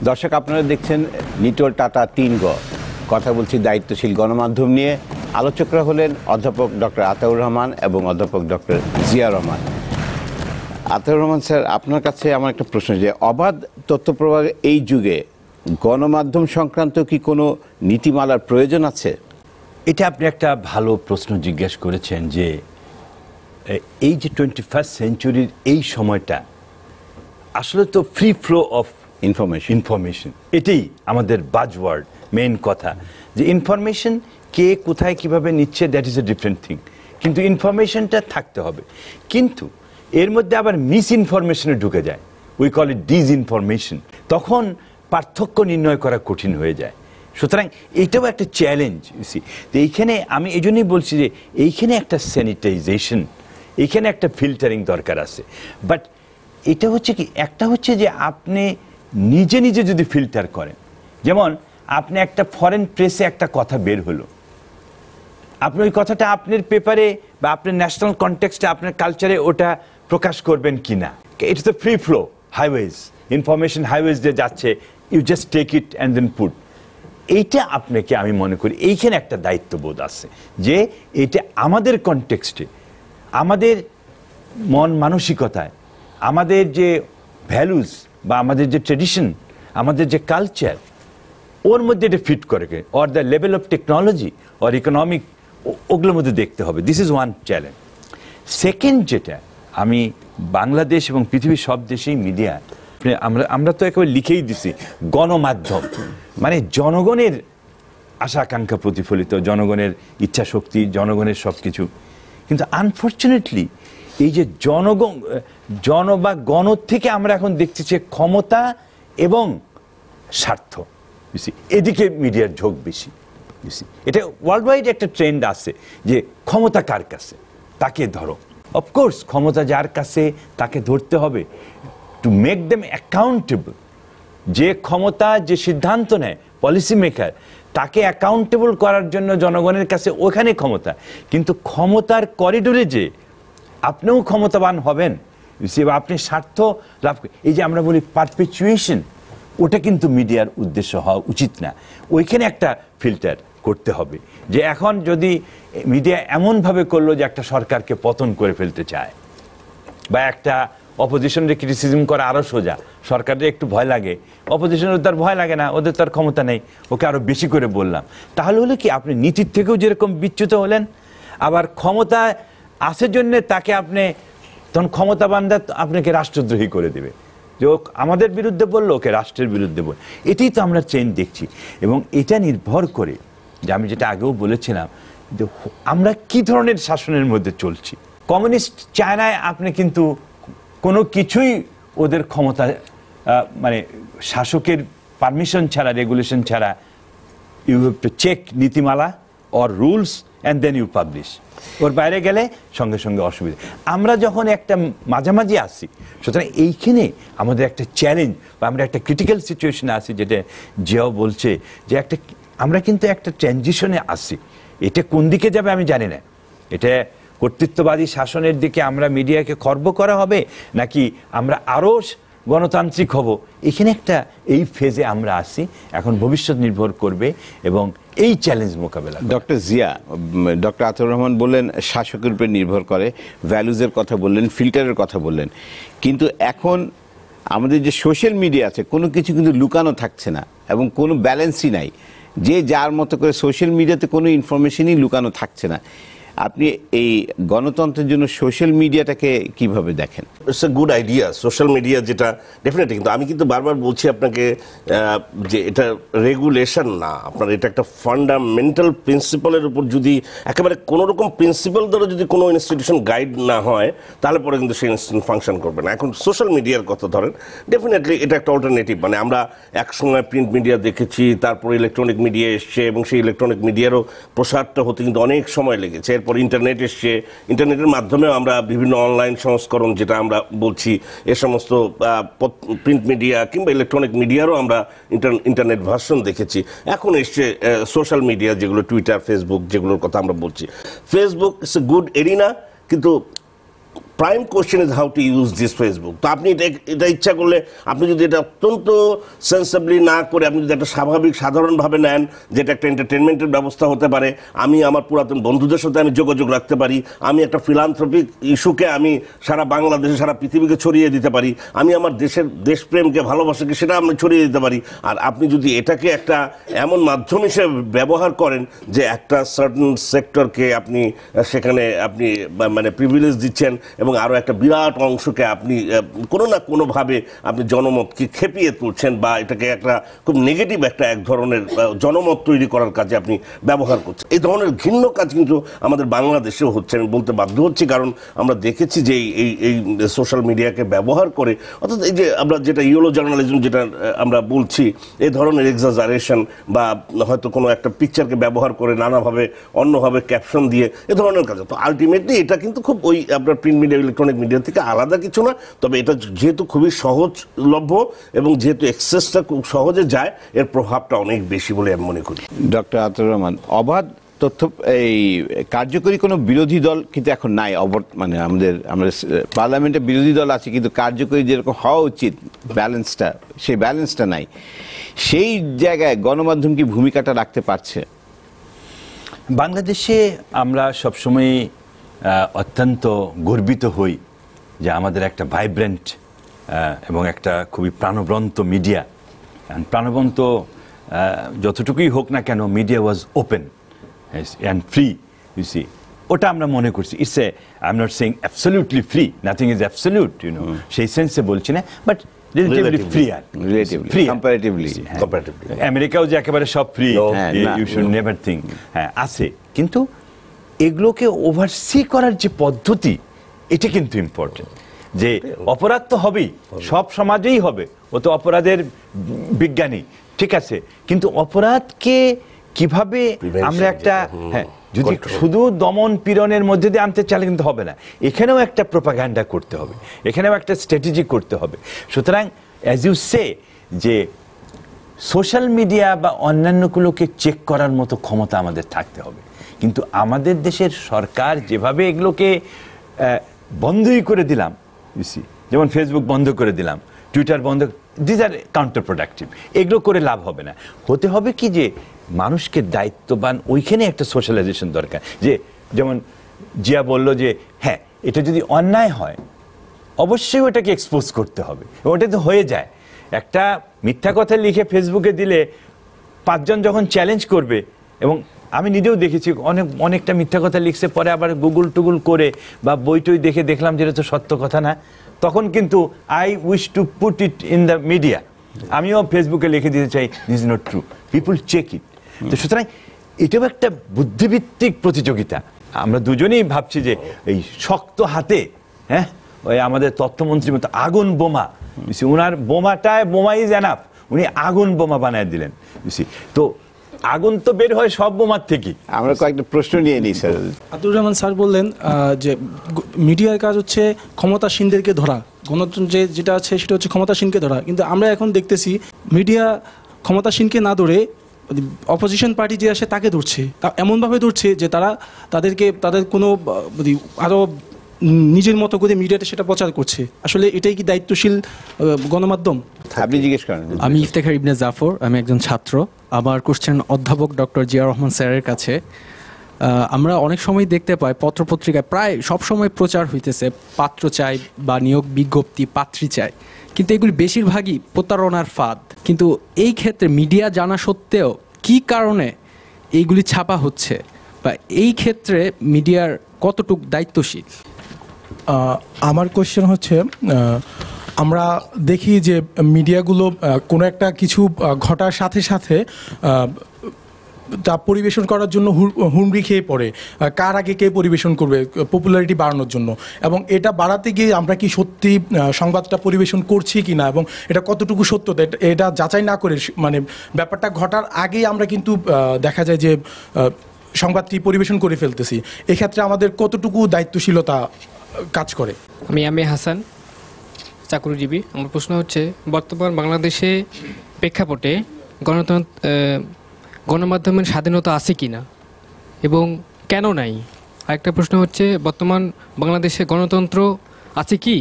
দর্শক, আপনারা দেখছেন নিটোল টাটা 3গ, কথা বলছি দায়িত্বশীল গণমাধ্যম নিয়ে। আলোচকরা হলেন অধ্যাপক ডক্টর আতাউর রহমান এবং অধ্যাপক ডক্টর জিয়া রহমান। আতাউর রহমান স্যার, আপনার কাছে আমার একটা প্রশ্ন, যে অবাধ তথ্যপ্রবাহ এই যুগে গণমাধ্যম সংক্রান্ত কি কোনো নীতিমালার প্রয়োজন আছে? এটা আপনি একটা ভালো প্রশ্ন জিজ্ঞেস করেছেন, যে এই যে 21st সেঞ্চুরির এই সময়টা আসলে তো ফ্রি ফ্লো অফ ইনফরমেশন, এটাই আমাদের বাজওয়ার্ড, মেইন কথা, যে ইনফরমেশন কে কোথায় কিভাবে নিচ্ছে, that is a different thing, কিন্তু ইনফরমেশনটা থাকতে হবে। কিন্তু এর মধ্যে আবার মিস ইনফরমেশনে ঢুকে যায়, উই কল ইট ডিসইনফরমেশন, তখন পার্থক্য নির্ণয় করা কঠিন হয়ে যায়। সুতরাং এটাও একটা চ্যালেঞ্জ। তো এইখানে আমি এই জন্যই বলছি যে এইখানে একটা স্যানিটাইজেশন, এইখানে একটা ফিল্টারিং দরকার আছে। বাট এটা হচ্ছে কি, একটা হচ্ছে যে আপনি নিজে নিজে যদি ফিল্টার করেন, যেমন আপনি একটা ফরেন প্রেসে একটা কথা বের হলো, আপনি ওই কথাটা আপনার পেপারে বা আপনার ন্যাশনাল কনটেক্সটে, আপনার কালচারে ওটা প্রকাশ করবেন কি না। It's the free flow highways, information highways দিয়ে যাচ্ছে, you just take it and then put. এইটা আপনাকে, আমি মনে করি এইখানে একটা দায়িত্ববোধ আছে, যে এটা আমাদের কনটেক্সটে, আমাদের মন মানসিকতায়, আমাদের যে ভ্যালুস বা আমাদের যে ট্রেডিশন, আমাদের যে কালচার, ওর মধ্যে এটা ফিট করে, or the level of technology or economic, ওগুলোর মধ্যে দেখতে হবে। This is one challenge. Second, যেটা আমি বাংলাদেশ এবং পৃথিবীর সব দেশেই মিডিয়া, আমরা তো একেবারে লিখেই দিছি গণমাধ্যম, মানে জনগণের আশা আকাঙ্ক্ষা প্রতিফলিত, জনগণের ইচ্ছা শক্তি, জনগণের সব কিছু। কিন্তু আনফর্চুনেটলি এই যে জন বা গণ থেকে আমরা এখন দেখছি যে ক্ষমতা এবং স্বার্থ, এদিকে মিডিয়ার ঝোঁক বেশি। এটা ওয়ার্ল্ড ওয়াইড একটা ট্রেন্ড আছে, যে ক্ষমতা কার কাছে, তাকে ধরো। অফকোর্স ক্ষমতা যার কাছে তাকে ধরতে হবে, টু মেক দেম অ্যাকাউন্টেবল। যে ক্ষমতা, যে সিদ্ধান্ত নেয় পলিসি মেকার, তাকে অ্যাকাউন্টেবল করার জন্য জনগণের কাছে ওখানে ক্ষমতা। কিন্তু ক্ষমতার করিডোরে যে আপনিও ক্ষমতাবান হবেন, আপনি স্বার্থ লাভ, এই যে আমরা বলি পারপেচুয়েশন, ওটা কিন্তু মিডিয়ার উদ্দেশ্য হওয়া উচিত না। ওইখানে একটা ফিল্টার করতে হবে, যে এখন যদি মিডিয়া এমনভাবে করলো যে একটা সরকারকে পতন করে ফেলতে চায়, বা একটা অপোজিশনের ক্রিটিসিজম করা আরও সোজা, সরকারের একটু ভয় লাগে, অপোজিশনের তার ভয় লাগে না, ওদের তার ক্ষমতা নেই, ওকে আরও বেশি করে বললাম, তাহলে হলো কি আপনি নীতির থেকেও যেরকম বিচ্যুত হলেন, আবার ক্ষমতা আছে জন্যে তাকে আপনি তখন ক্ষমতাবানরা আপনাকে রাষ্ট্রদ্রোহী করে দেবে, যে ও আমাদের বিরুদ্ধে বললো, ওকে রাষ্ট্রের বিরুদ্ধে বল। এটাই তো আমরা ট্রেন্ড দেখছি। এবং এটা নির্ভর করে, যে আমি যেটা আগেও বলেছিলাম, যে আমরা কি ধরনের শাসনের মধ্যে চলছি। কমিউনিস্ট চায়নায় আপনি কিন্তু কোনো কিছুই ওদের ক্ষমতা, মানে শাসকের পারমিশন ছাড়া, রেগুলেশন ছাড়া, ইউ হ্যাভ টু চেক নীতিমালা or rules and then you publish. ওর বাইরে গেলে সঙ্গে সঙ্গে অসুবিধা। আমরা যখন একটা মাঝামাঝি আসি, সুতরাং এইখানে আমাদের একটা চ্যালেঞ্জ, বা আমরা একটা ক্রিটিক্যাল সিচুয়েশনে আসি, যেটা জিয়াও বলছে, যে আমরা কিন্তু একটা ট্রানজিশনে আসি। এটা কোন দিকে যাবে আমি জানি না। এটা কর্তৃত্ববাদী শাসনের দিকে আমরা মিডিয়াকে খর্ব করা হবে, নাকি আমরা আরও গণতান্ত্রিক হব, এখানে একটা এই ফেজে আমরা আসি। এখন ভবিষ্যৎ নির্ভর করবে এবং এই চ্যালেঞ্জ মোকাবেলা। ডক্টর জিয়া, ডক্টর আতাউর রহমান বললেন শাসকের উপর নির্ভর করে, ভ্যালুজের কথা বললেন, ফিল্টারের কথা বললেন, কিন্তু এখন আমাদের যে সোশ্যাল মিডিয়া আছে, কোনো কিছু কিন্তু লুকানো থাকছে না এবং কোনো ব্যালেন্সই নাই। যে যার মতো করে সোশ্যাল মিডিয়াতে কোনো ইনফরমেশনই লুকানো থাকছে না। আপনি এই গণতন্ত্রের জন্য সোশ্যাল মিডিয়াটাকে কিভাবে দেখেন? It's a good idea social media, যেটা ডেফিনেটলি, কিন্তু আমি কিন্তু বারবার বলছি আপনাকে যে এটা রেগুলেশন না, আপনার এটা একটা ফান্ডামেন্টাল প্রিন্সিপালের উপর যদি একেবারে কোনো রকম প্রিন্সিপাল দ্বারা যদি কোনো ইনস্টিটিউশন গাইড না হয় তাহলে পরে কিন্তু সেই ইনস্টিটিউশন ফাংশন করবে না। এখন সোশ্যাল মিডিয়ার কথা ধরেন, ডেফিনেটলি এটা একটা অল্টারনেটিভ, মানে আমরা একসময় প্রিন্ট মিডিয়া দেখেছি, তারপরে ইলেকট্রনিক মিডিয়া এসছে এবং সেই ইলেকট্রনিক মিডিয়ারও প্রসারটা হতে কিন্তু অনেক সময় লেগেছে। এরপর ইন্টারনেট এসছে, ইন্টারনেটের মাধ্যমেও আমরা বিভিন্ন অনলাইন সংস্করণ যেটা আমরা বলছি, এ সমস্ত প্রিন্ট মিডিয়া কিংবা ইলেকট্রনিক মিডিয়ারও আমরা ইন্টারনেট ভার্সন দেখেছি। এখন এসছে সোশ্যাল মিডিয়া, যেগুলো টুইটার, ফেসবুক, যেগুলোর কথা আমরা বলছি। Facebook it's a good arena, কিন্তু prime question is how to use this Facebook. তো আপনি এটা ইচ্ছা করলে, আপনি যদি এটা অত্যন্ত সেন্সিবলি না করে আপনি যদি একটা স্বাভাবিক সাধারণভাবে নেন, যেটা একটা এন্টারটেনমেন্টের ব্যবস্থা হতে পারে, আমি আমার পুরাতন বন্ধুদের সাথে আমি যোগাযোগ রাখতে পারি, আমি একটা ফিলান্থ্রপিক ইস্যুকে আমি সারা বাংলাদেশে, সারা পৃথিবীকে ছড়িয়ে দিতে পারি, আমি আমার দেশপ্রেমকে, ভালোবাসাকে সেটা আমি ছড়িয়ে দিতে পারি। আর আপনি যদি এটাকে একটা এমন মাধ্যম হিসেবে ব্যবহার করেন যে একটা সার্টেন সেক্টরকে আপনি সেখানে আপনি মানে প্রিভিলেজ দিচ্ছেন এবং আরও একটা বিরাট অংশকে আপনি কোনো না কোনোভাবে আপনি জনমতকে খেপিয়ে তুলছেন, বা এটাকে একটা খুব নেগেটিভ একটা এক ধরনের জনমত তৈরি করার কাজে আপনি ব্যবহার করছেন, এই ধরনের ঘৃণ্য কাজ কিন্তু আমাদের বাংলাদেশেও হচ্ছে। আমি বলতে বাধ্য হচ্ছি, কারণ আমরা দেখেছি যে এই সোশ্যাল মিডিয়াকে ব্যবহার করে, অর্থাৎ এই যে আমরা যেটা ইয়েলো জার্নালিজম যেটা আমরা বলছি, এই ধরনের এক্সাজারেশন বা হয়তো কোনো একটা পিকচারকে ব্যবহার করে নানাভাবে অন্যভাবে ক্যাপশন দিয়ে এ ধরনের কাজ। তো আলটিমেটলি এটা কিন্তু খুব ওই আপনার প্রিন্ট মিডিয়া, ইলেকট্রনিক মিডিয়া থেকে আলাদা কিছু না, তবে এটা যেহেতু খুবই সহজলভ্য এবং যেহেতু অ্যাক্সেসটা খুব সহজে যায়, এর প্রভাবটা অনেক বেশি বলে আমি মনে করি। ডক্টর আতাউর রহমান, অবাধ তথ্য এই কার্যকরী কোনো বিরোধী দল কিন্তু এখন নাই। মানে আমাদের পার্লামেন্টে বিরোধী দল আছে, কিন্তু কার্যকরী যেরকম হওয়া উচিত ব্যালেন্সটা, সেই ব্যালেন্সটা নাই। সেই জায়গায় গণমাধ্যম কি ভূমিকাটা রাখতে পারছে? বাংলাদেশে আমরা সবসময় অত্যন্ত গর্বিত হই যে আমাদের একটা ভাইব্রেন্ট এবং একটা খুবই প্রাণবন্ত মিডিয়া। প্রাণবন্ত যতটুকুই হোক না কেন, media was open and free, you see, ওটা আমরা মনে করছি। It's a, I am not saying absolutely free, nothing is absolute, you know, সেই সেন্সে বলছি না, বাট রিলেটিভলি ফ্রি, আর রিলেটিভলি কম্পারেটিভলি। আমেরিকাও যে একেবারে সব ফ্রি, ইউ শুড নেভার থিঙ্ক, হ্যাঁ আছে, কিন্তু এগুলোকে ওভারসি করার যে পদ্ধতি, এটা কিন্তু ইম্পর্টেন্ট। যে অপরাধ তো হবেই, সব সমাজেই হবে, ও তো অপরাধের বিজ্ঞানী, ঠিক আছে, কিন্তু অপরাধকে কিভাবে আমরা একটা, হ্যাঁ, যদি শুধু দমন পীড়নের মধ্যে দিয়ে আনতে চাইলে কিন্তু হবে না, এখানেও একটা প্রোপাগান্ডা করতে হবে, এখানেও একটা স্ট্র্যাটেজি করতে হবে। সুতরাং অ্যাজ ইউ সে, যে সোশ্যাল মিডিয়া বা অন্যান্যগুলোকে চেক করার মতো ক্ষমতা আমাদের থাকতে হবে, কিন্তু আমাদের দেশের সরকার যেভাবে এগুলোকে বন্ধই করে দিলাম, যেমন ফেসবুক বন্ধ করে দিলাম, টুইটার বন্ধ, দিস আর কাউন্টার প্রোডাক্টিভ, এগুলো করে লাভ হবে না। হতে হবে কি যে মানুষকে দায়িত্ববান, ওইখানে একটা সোশ্যালাইজেশন দরকার। যে যেমন জিয়া বলল যে হ্যাঁ, এটা যদি অন্যায় হয় অবশ্যই ওটাকে এক্সপোজ করতে হবে, ওটা তো হয়ে যায়। একটা মিথ্যা কথা লিখে ফেসবুকে দিলে 5 জন যখন চ্যালেঞ্জ করবে, এবং আমি নিজেও দেখেছি অনেকটা মিথ্যা কথা লিখছে, পরে আবার গুগল টুগুল করে বা বই টই দেখে দেখলাম যেটা তো সত্য কথা না, তখন কিন্তু I wish to put it in the media, আমিও ফেসবুকে লিখে দিতে চাই this is not true, people check it. তো সুতরাং এটাও একটা বুদ্ধিভিত্তিক প্রতিযোগিতা। আমরা দুজনেই ভাবছি যে এই শক্ত হাতে, হ্যাঁ, ওই আমাদের তথ্যমন্ত্রীর মতো আগুন বোমা, ওনার বোমা ইজ এনাফ, উনি আগুন বোমা বানায় দিলেন। তো আগুন তো বের হয় সব বোমার থেকে। আমরা কয়েকটা প্রশ্ন নিয়ে নিই স্যার। আতাউর রহমান স্যার বললেন যে মিডিয়ার কাজ হচ্ছে ক্ষমতাসীনদেরকে ধরা, গণতন্ত্র যেটা আছে সেটা হচ্ছে ক্ষমতাসীনকে ধরা, কিন্তু আমরা এখন দেখতেছি মিডিয়া ক্ষমতাসীনকে না ধরে অপোজিশন পার্টি যে আসে তাকে ধরছে, তা এমনভাবে ধরছে যে তাদের কোনো আরও নিজের মতো করে মিডিয়াতে সেটা প্রচার করছে। আসলে এটাই কি দায়িত্বশীল গণমাধ্যম? আপনি জিজ্ঞেস করেন। আমি ইফতেখার ইবনে জাফর, আমি একজন ছাত্র। আমার কোশ্চেন অধ্যাপক ডক্টর জিয়া রহমান স্যারের কাছে। আমরা অনেক সময় দেখতে পাই পত্রপত্রিকায় প্রায় সবসময় প্রচার হইতেছে পাত্র চাই বা নিয়োগ বিজ্ঞপ্তি, পাত্রী চাই, কিন্তু এগুলি বেশিরভাগই প্রতারণার ফাঁদ। কিন্তু এই ক্ষেত্রে মিডিয়া জানা সত্ত্বেও কি কারণে এইগুলি ছাপা হচ্ছে, বা এই ক্ষেত্রে মিডিয়ার কতটুকু দায়িত্বশীল? আমার কোশ্চেন হচ্ছে, আমরা দেখি যে মিডিয়াগুলো কোনো একটা কিছু ঘটার সাথে সাথে তা পরিবেশন করার জন্য হুমড়ি খেয়ে পড়ে, কার আগে কে পরিবেশন করবে পপুলারিটি বাড়ানোর জন্য, এবং এটা বাড়াতে গিয়ে আমরা কি সত্যি সংবাদটা পরিবেশন করছি কি না এবং এটা কতটুকু সত্যতা এটা যাচাই না করে মানে ব্যাপারটা ঘটার আগেই আমরা কিন্তু দেখা যায় যে সংবাদটি পরিবেশন করে ফেলতেছি। এক্ষেত্রে আমাদের কতটুকু দায়িত্বশীলতা কাজ করে? আমি হাসান, চাকরিজীবী। আমার প্রশ্ন হচ্ছে, বর্তমান বাংলাদেশে প্রেক্ষাপটে গণমাধ্যমের স্বাধীনতা আছে কি না এবং কেন নাই? আরেকটা প্রশ্ন হচ্ছে, বর্তমান বাংলাদেশে গণতন্ত্র আছে কি?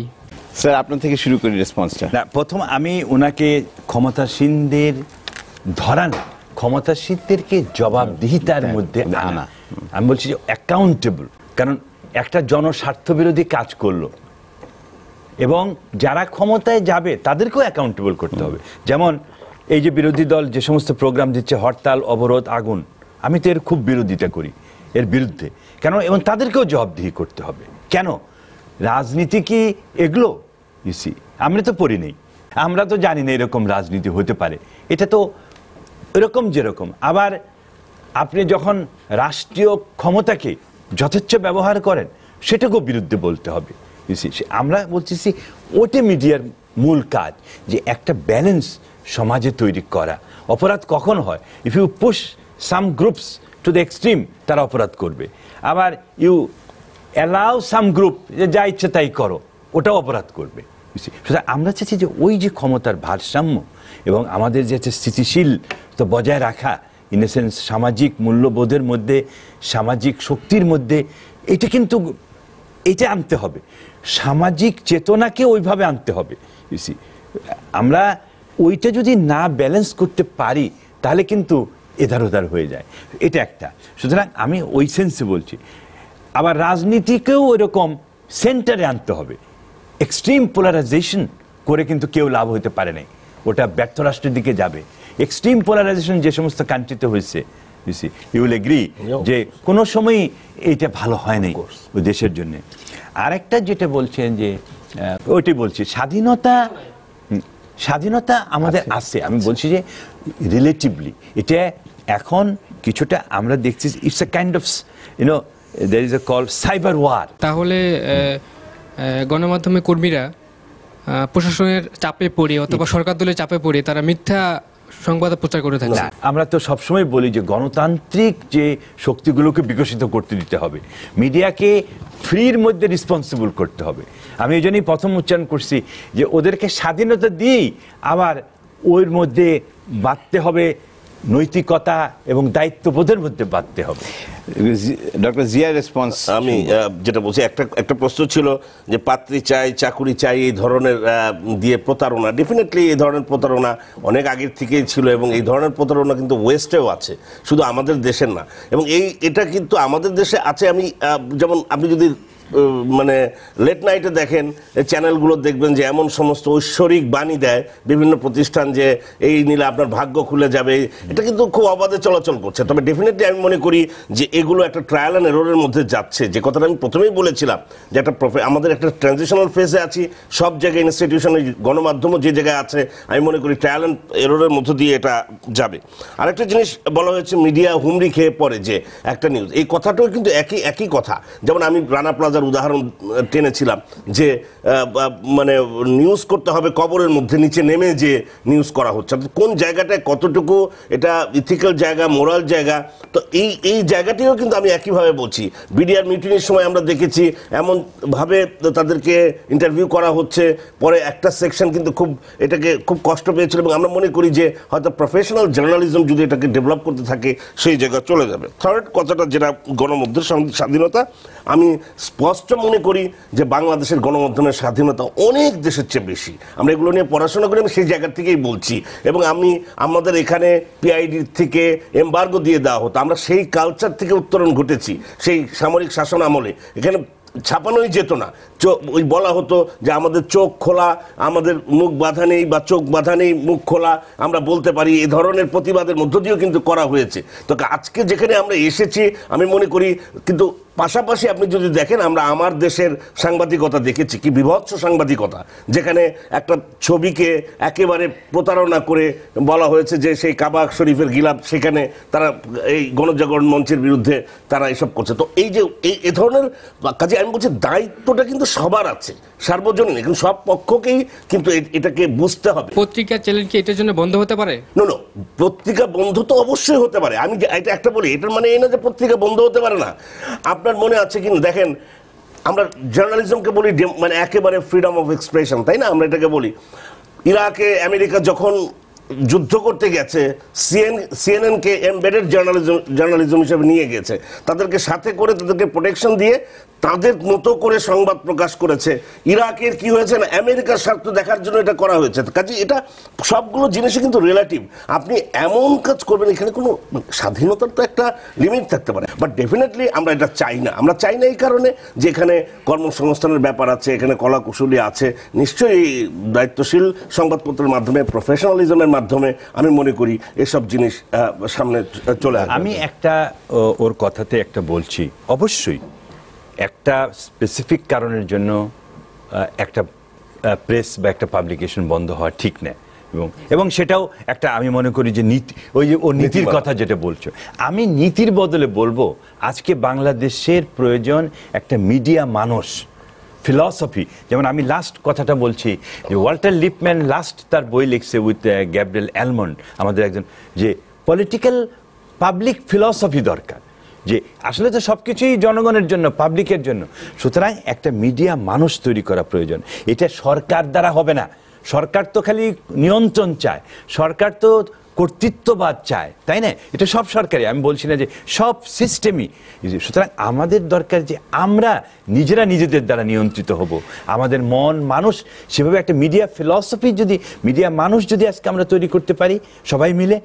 স্যার আপনার থেকে শুরু করি রেসপন্সটা। না, প্রথম আমি ওনাকে ক্ষমতাসীনদের ধরা না, ক্ষমতাসীনদেরকে জবাবদিহিতার মধ্যে আনা। আমি বলছি যে অ্যাকাউন্টেবল, কারণ একটা জনস্বার্থ বিরোধী কাজ করলো এবং যারা ক্ষমতায় যাবে তাদেরকেও অ্যাকাউন্টেবল করতে হবে। যেমন এই যে বিরোধী দল যে সমস্ত প্রোগ্রাম দিচ্ছে, হরতাল, অবরোধ, আগুন, আমি তো এর খুব বিরোধিতা করি, এর বিরুদ্ধে। কেন? এবং তাদেরকেও জবাবদিহি করতে হবে। কেন? রাজনীতি কি এগুলো? ইসি আমরা তো পড়ি নেই, আমরা তো জানি না এরকম রাজনীতি হতে পারে। এটা তো এরকম যেরকম। আবার আপনি যখন রাষ্ট্রীয় ক্ষমতাকে যথেচ্ছ ব্যবহার করেন, সেটাকেও বিরুদ্ধে বলতে হবে। আমরা বলতেছি ওটা মিডিয়ার মূল কাজ, যে একটা ব্যালেন্স সমাজে তৈরি করা। অপরাধ কখন হয়? If you push some groups to the extreme, তারা অপরাধ করবে। আবার ইউ অ্যালাউ সাম গ্রুপ যে যা ইচ্ছে তাই করো, ওটাও অপরাধ করবে। সুতরাং আমরা চাইছি যে ওই যে ক্ষমতার ভারসাম্য এবং আমাদের যে স্থিতিশীল তো বজায় রাখা, ইন এ সেন্স সামাজিক মূল্যবোধের মধ্যে, সামাজিক শক্তির মধ্যে, এটা কিন্তু এটা আনতে হবে, সামাজিক চেতনাকে ওইভাবে আনতে হবে। আমরা ওইটা যদি না ব্যালেন্স করতে পারি তাহলে কিন্তু এধার ওধার হয়ে যায়, এটা একটা। সুতরাং আমি ওই সেন্সে বলছি। আবার রাজনীতিকেও ওইরকম সেন্টারে আনতে হবে। এক্সট্রিম পোলারাইজেশন করে কিন্তু কেউ লাভ হতে পারে নাই, ওটা ব্যর্থ রাষ্ট্রের দিকে যাবে। এক্সট্রিম পোলারাইজেশন যে সমস্ত কান্ট্রিতে হয়েছে, ইউ উইল এগ্রি যে কোনো সময়ই এইটা ভালো হয় নাই ওই দেশের জন্য। আরেকটা যেটা বলছেন যে ওইটাই বলছি, স্বাধীনতা আমাদের আছে। আমি বলছি যে রিলেটিভলি এটা এখন কিছুটা আমরা দেখছি, it's a kind of you know there is a call cyber war. তাহলে গণমাধ্যমের কর্মীরা প্রশাসনের চাপে পড়ে অথবা সরকার দলের চাপে পড়ে তারা মিথ্যা সংবাদ প্রচার করে থাকে। আমরা তো সবসময় বলি যে গণতান্ত্রিক যে শক্তিগুলোকে বিকশিত করতে দিতে হবে, মিডিয়াকে ফ্রির মধ্যে রেসপন্সিবল করতে হবে। আমি এই জন্যই প্রথম উচ্চারণ করছি যে ওদেরকে স্বাধীনতা দিয়েই আবার ওর মধ্যে বাঁধতে হবে নৈতিকতা এবং দায়িত্ববোধের মধ্যে বাঁধতে হবে। Doctor Zia response. আমি যেটা বলছি, একটা প্রশ্ন ছিল যে পাত্রী চাই, চাকুরি চাই, এই ধরনের দিয়ে প্রতারণা। ডেফিনেটলি এই ধরনের প্রতারণা অনেক আগের থেকেই ছিল এবং এই ধরনের প্রতারণা কিন্তু ওয়েস্টেও আছে, শুধু আমাদের দেশের না। এবং এটা কিন্তু আমাদের দেশে আছে। আমি যেমন আপনি যদি মানে লেট নাইটে দেখেন চ্যানেলগুলো, দেখবেন যে এমন সমস্ত ঐশ্বরিক বাণী দেয় বিভিন্ন প্রতিষ্ঠান যে এই নিলে আপনার ভাগ্য খুলে যাবে। এটা কিন্তু খুব অবাধে চলাচল করছে। তবে ডেফিনেটলি আমি মনে করি যে এগুলো একটা ট্রায়াল অ্যান্ড এররের মধ্যে যাচ্ছে। যে কথাটা আমি প্রথমেই বলেছিলাম যে একটা আমাদের একটা ট্রানজিশনাল ফেজে আছি, সব জায়গায় ইনস্টিটিউশনে, গণমাধ্যমও যে জায়গায় আছে, আমি মনে করি ট্রায়াল অ্যান্ড এররের মধ্য দিয়ে এটা যাবে। আরেকটা জিনিস বলা হয়েছে, মিডিয়া হুমড়ি খেয়ে পড়ে যে একটা নিউজ, এই কথাটাও কিন্তু একই কথা। যেমন আমি রানা প্লাজার উদাহরণ টেনেছিলাম যে মানে নিউজ করতে হবে কবরের মধ্যে নিচে নেমে যে নিউজ করা হচ্ছে, কোন জায়গাটায় কতটুকু এটা ইথিক্যাল জায়গা, মোরাল জায়গা। তো এই জায়গাটিও কিন্তু আমি একইভাবে বলছি। বিডিআর মিটিংয়ের সময় আমরা দেখেছি এমনভাবে তাদেরকে ইন্টারভিউ করা হচ্ছে, পরে একটা সেকশন কিন্তু এটাকে খুব কষ্ট পেয়েছিল। এবং আমরা মনে করি যে হয়তো প্রফেশনাল জার্নালিজম যদি এটাকে ডেভেলপ করতে থাকে সেই জায়গায় চলে যাবে। থার্ড কথাটা যেটা গণমাধ্যমের স্বাধীনতা, আমি স্পষ্ট মনে করি যে বাংলাদেশের গণমাধ্যমের স্বাধীনতা অনেক দেশের চেয়ে বেশি। আমরা এগুলো নিয়ে পড়াশোনা করি, আমি সেই জায়গা থেকেই বলছি। এবং আমাদের এখানে পিআইডির থেকে এমবার্গো দিয়ে দেওয়া হতো, আমরা সেই কালচার থেকে উত্তরণ ঘটেছি। সেই সামরিক শাসন আমলে এখানে ছাপানোই যেত না, ওই বলা হতো যে আমাদের চোখ খোলা, আমাদের মুখ বাঁধা নেই, বা চোখ বাঁধা নেই মুখ খোলা, আমরা বলতে পারি, এই ধরনের প্রতিবাদের মধ্য দিয়েও কিন্তু করা হয়েছে। তো আজকে যেখানে আমরা এসেছি আমি মনে করি, কিন্তু পাশাপাশি আপনি যদি দেখেন, আমরা আমার দেশের সাংবাদিকতা দেখেছি, কি বিভৎস সাংবাদিকতা, যেখানে একটা ছবিকে একেবারে প্রতারণা করে বলা হয়েছে যে সেই কাবা শরীফের গিলাফ, সেখানে তারা এই গণজাগরণ মঞ্চের বিরুদ্ধে তারা এসব করছে। তো এই যে এই ধরনের কাজে আমি বলছি দায়িত্বটা কিন্তু সবার আছে, সার্বজনীন, কিন্তু সব পক্ষকেই কিন্তু এটাকে বুঝতে হবে। পত্রিকা চ্যানেল কি এটার জন্য বন্ধ হতে পারে? নো, পত্রিকা বন্ধ তো অবশ্যই হতে পারে। আমি এটা একটা বলি, এটার মানে এই না যে পত্রিকা বন্ধ হতে পারে না। আপনার মনে আছে কিনা দেখেন, আমরা জার্নালিজমকে বলি মানে একেবারে ফ্রিডম অফ এক্সপ্রেশন, তাই না? আমরা এটাকে বলি। ইরাকে আমেরিকা যখন যুদ্ধ করতে গেছে, সিএনএনকে এমবেডেড জার্নালিজম হিসেবে নিয়ে গেছে, তাদেরকে সাথে করে তাদেরকে প্রোটেকশন দিয়ে তাদের মতো করে সংবাদ প্রকাশ করেছে। ইরাকের কি হয়েছে না, আমেরিকার স্বার্থ দেখার জন্য এটা করা হয়েছে। কাজে এটা সবগুলো জিনিসই কিন্তু রিলেটিভ। আপনি এমন কাজ করবেন, এখানে কোনো স্বাধীনতার তো একটা লিমিট থাকতে পারে, বাট ডেফিনেটলি আমরা এটা চাই না। আমরা চাই না এই কারণে যে এখানে কর্মসংস্থানের ব্যাপার আছে, এখানে কলাকুশলী আছে। নিশ্চয়ই দায়িত্বশীল সংবাদপত্রের মাধ্যমে, প্রফেশনালিজমের মাধ্যমে আমি মনে করি এসব জিনিস সামনে চলে আসবে। আমি একটা ওর কথাতে একটা বলছি, অবশ্যই একটা স্পেসিফিক কারণের জন্য একটা প্রেস বা একটা পাবলিকেশন বন্ধ হওয়া ঠিক না, এবং সেটাও একটা, আমি মনে করি যে নীতি, ওই যে ও নীতির কথা যেটা বলছো, আমি নীতির বদলে বলবো আজকে বাংলাদেশের প্রয়োজন একটা মিডিয়া মানুষ, ফিলসফি। যেমন আমি লাস্ট কথাটা বলছি যে ওয়াল্টার লিপম্যান লাস্ট তার বই লিখছে উইথ গ্যাব্রিয়েল অ্যালমন্ড, আমাদের একজন, যে পলিটিক্যাল পাবলিক ফিলসফি দরকার, যে আসলে তো সব কিছুই জনগণের জন্য, পাবলিকের জন্য। সুতরাং একটা মিডিয়া মানুষ তৈরি করা প্রয়োজন। এটা সরকার দ্বারা হবে না। সরকার তো খালি নিয়ন্ত্রণ চায়, সরকার তো কর্তৃত্ববাদ চায়, তাই না? এটা সব সরকারি, আমি বলছি না যে সব সিস্টেমই। সুতরাং আমাদের দরকার যে আমরা নিজেরা নিজেদের দ্বারা নিয়ন্ত্রিত হব, আমাদের মন মানুষ সেভাবে একটা মিডিয়া ফিলসফি, যদি মিডিয়া মানুষ যদি আজকে আমরা তৈরি করতে পারি সবাই মিলে,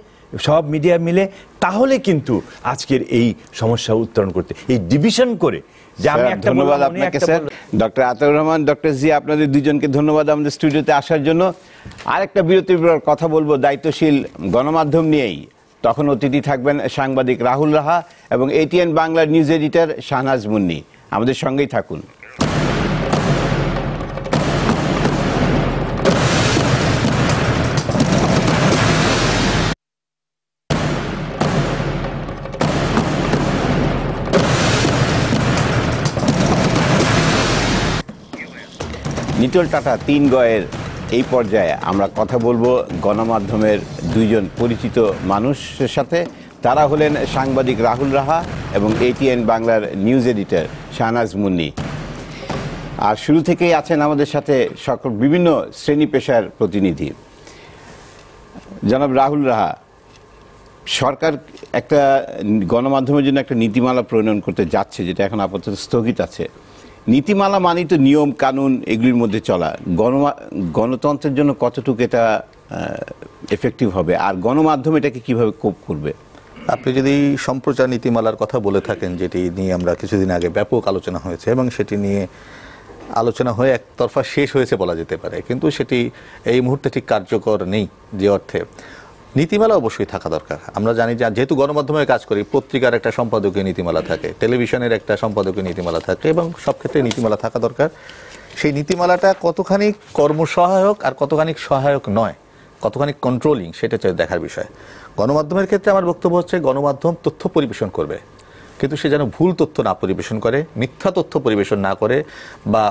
সব মিডিয়া মিলে, তাহলে কিন্তু আজকের এই সমস্যা উত্তরণ করতে, এই ডিভিশন করে যে আমি একটা, ধন্যবাদ আপনাকে sir, doctor Ataur Rahman, doctor Zia, আপনাদের দুজনকে ধন্যবাদ আমাদের স্টুডিওতে আসার জন্য। আরেকটা বিরতির পর কথা বলবো দায়িত্বশীল গণমাধ্যম নিয়েই। তখন অতিথি থাকবেন সাংবাদিক রাহুল রাহা এবং এটিএন বাংলার নিউজ এডিটর শাহনাজ মুন্নি। আমাদের সঙ্গেই থাকুন। নিটোল টাটা ৩ গয়ের এই পর্যায়ে আমরা কথা বলবো গণমাধ্যমের দুইজন পরিচিত মানুষের সাথে। তারা হলেন সাংবাদিক রাহুল রাহা এবং এটিএন বাংলার নিউজ এডিটর শাহনাজ মুন্নি। আর শুরু থেকেই আছেন আমাদের সাথে সকল বিভিন্ন শ্রেণী পেশার প্রতিনিধি। জনাব রাহুল রাহা, সরকার একটা গণমাধ্যমের জন্য একটা নীতিমালা প্রণয়ন করতে যাচ্ছে, যেটা এখন আপাতত স্থগিত আছে। নীতিমালা মানেই তো নিয়ম কানুন, এগুলির মধ্যে চলা। গণতন্ত্রের জন্য কতটুকু এটা এফেক্টিভ হবে, আর গণমাধ্যম এটাকে কিভাবে কোপ করবে? আপনি যদি সম্প্রচার নীতিমালার কথা বলে থাকেন, যেটি নিয়ে আমরা কিছুদিন আগে ব্যাপক আলোচনা হয়েছে এবং সেটি নিয়ে আলোচনা হয়ে একতরফা শেষ হয়েছে বলা যেতে পারে, কিন্তু সেটি এই মুহূর্তে ঠিক কার্যকর নেই। যে অর্থে নীতিমালা অবশ্যই থাকা দরকার। আমরা জানি যে যেহেতু গণমাধ্যমে কাজ করি, পত্রিকার একটা সম্পাদকীয় নীতিমালা থাকে, টেলিভিশনের একটা সম্পাদকীয় নীতিমালা থাকে, এবং সব ক্ষেত্রে নীতিমালা থাকা দরকার। সেই নীতিমালাটা কতখানি কর্মসহায়ক আর কতখানি সহায়ক নয়, কতখানি কন্ট্রোলিং, সেটা দেখার বিষয়। গণমাধ্যমের ক্ষেত্রে আমার বক্তব্য হচ্ছে, গণমাধ্যম তথ্য পরিবেশন করবে, কিন্তু সে যেন ভুল তথ্য না পরিবেশন করে, মিথ্যা তথ্য পরিবেশন না করে, বা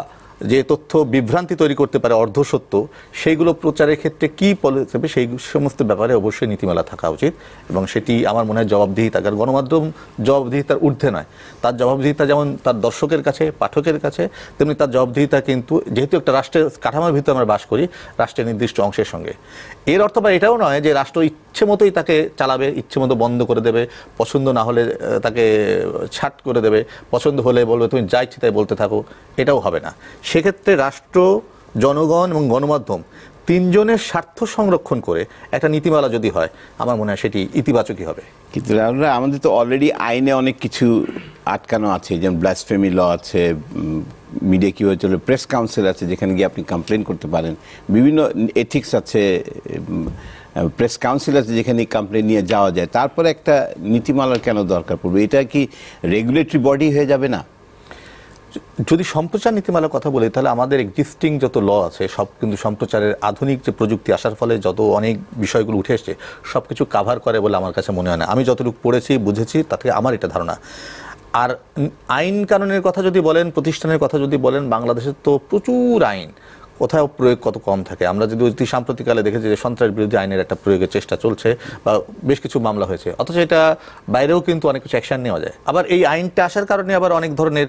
যে তথ্য বিভ্রান্তি তৈরি করতে পারে, অর্ধসত্য, সেইগুলো প্রচারের ক্ষেত্রে কী পলিসি হবে, সেই সমস্ত ব্যাপারে অবশ্যই নীতিমালা থাকা উচিত। এবং সেটি আমার মনে হয় জবাবদিহিতা, কারণ গণমাধ্যম জবাবদিহিতার ঊর্ধ্বে নয়। তার জবাবদিহিতা যেমন তার দর্শকের কাছে, পাঠকের কাছে, তেমনি তার জবাবদিহিতা কিন্তু, যেহেতু একটা রাষ্ট্রের কাঠামোর ভিতরে আমরা বাস করি, রাষ্ট্রের নির্দিষ্ট অংশের সঙ্গে। এর অর্থ বা এটাও নয় যে রাষ্ট্র ইচ্ছে মতোই তাকে চালাবে, ইচ্ছে মতো বন্ধ করে দেবে, পছন্দ না হলে তাকে ছাট করে দেবে, পছন্দ হলে বলবে তুমি যা ইচ্ছে তাই বলতে থাকো, এটাও হবে না। সেক্ষেত্রে রাষ্ট্র, জনগণ এবং গণমাধ্যম তিনজনের স্বার্থ সংরক্ষণ করে একটা নীতিমালা যদি হয় আমার মনে হয় সেটি ইতিবাচকই হবে। কিন্তু রাহুলরা, আমাদের তো অলরেডি আইনে অনেক কিছু আটকানো আছে, যেমন ব্লাসফেমি ল আছে, মিডিয়া কীভাবে চলে, প্রেস কাউন্সিল আছে যেখানে গিয়ে আপনি কমপ্লেন করতে পারেন, বিভিন্ন এথিক্স আছে, প্রেস কাউন্সিল আছে যেখানে কমপ্লেন নিয়ে যাওয়া যায়। তারপরে একটা নীতিমালার কেন দরকার পড়বে? এটা কি রেগুলেটরি বডি হয়ে যাবে না? যদি সম্প্রচার নীতিমালার কথা বলি তাহলে আমাদের এক্সিস্টিং যত ল আছে সব কিন্তু সম্প্রচারের আধুনিক যে প্রযুক্তি আসার ফলে যত অনেক বিষয়গুলো উঠে এসছে সব কিছু কাভার করে বলে আমার কাছে মনে হয় না। আমি যতটুকু পড়েছি বুঝেছি তা থেকে আমার এটা ধারণা। আর আইন কানুনের কথা যদি বলেন, প্রতিষ্ঠানের কথা যদি বলেন, বাংলাদেশের তো প্রচুর আইন, কোথাও প্রয়োগ কত কম থাকে। আমরা যদি অতি সাম্প্রতিককালে দেখেছি যে সন্ত্রাস বিরোধী আইনের একটা প্রয়োগের চেষ্টা চলছে বা বেশ কিছু মামলা হয়েছে, অথচ এটা বাইরেও কিন্তু অনেক কিছু অ্যাকশন নেওয়া যায়। আবার এই আইনটা আসার কারণে আবার অনেক ধরনের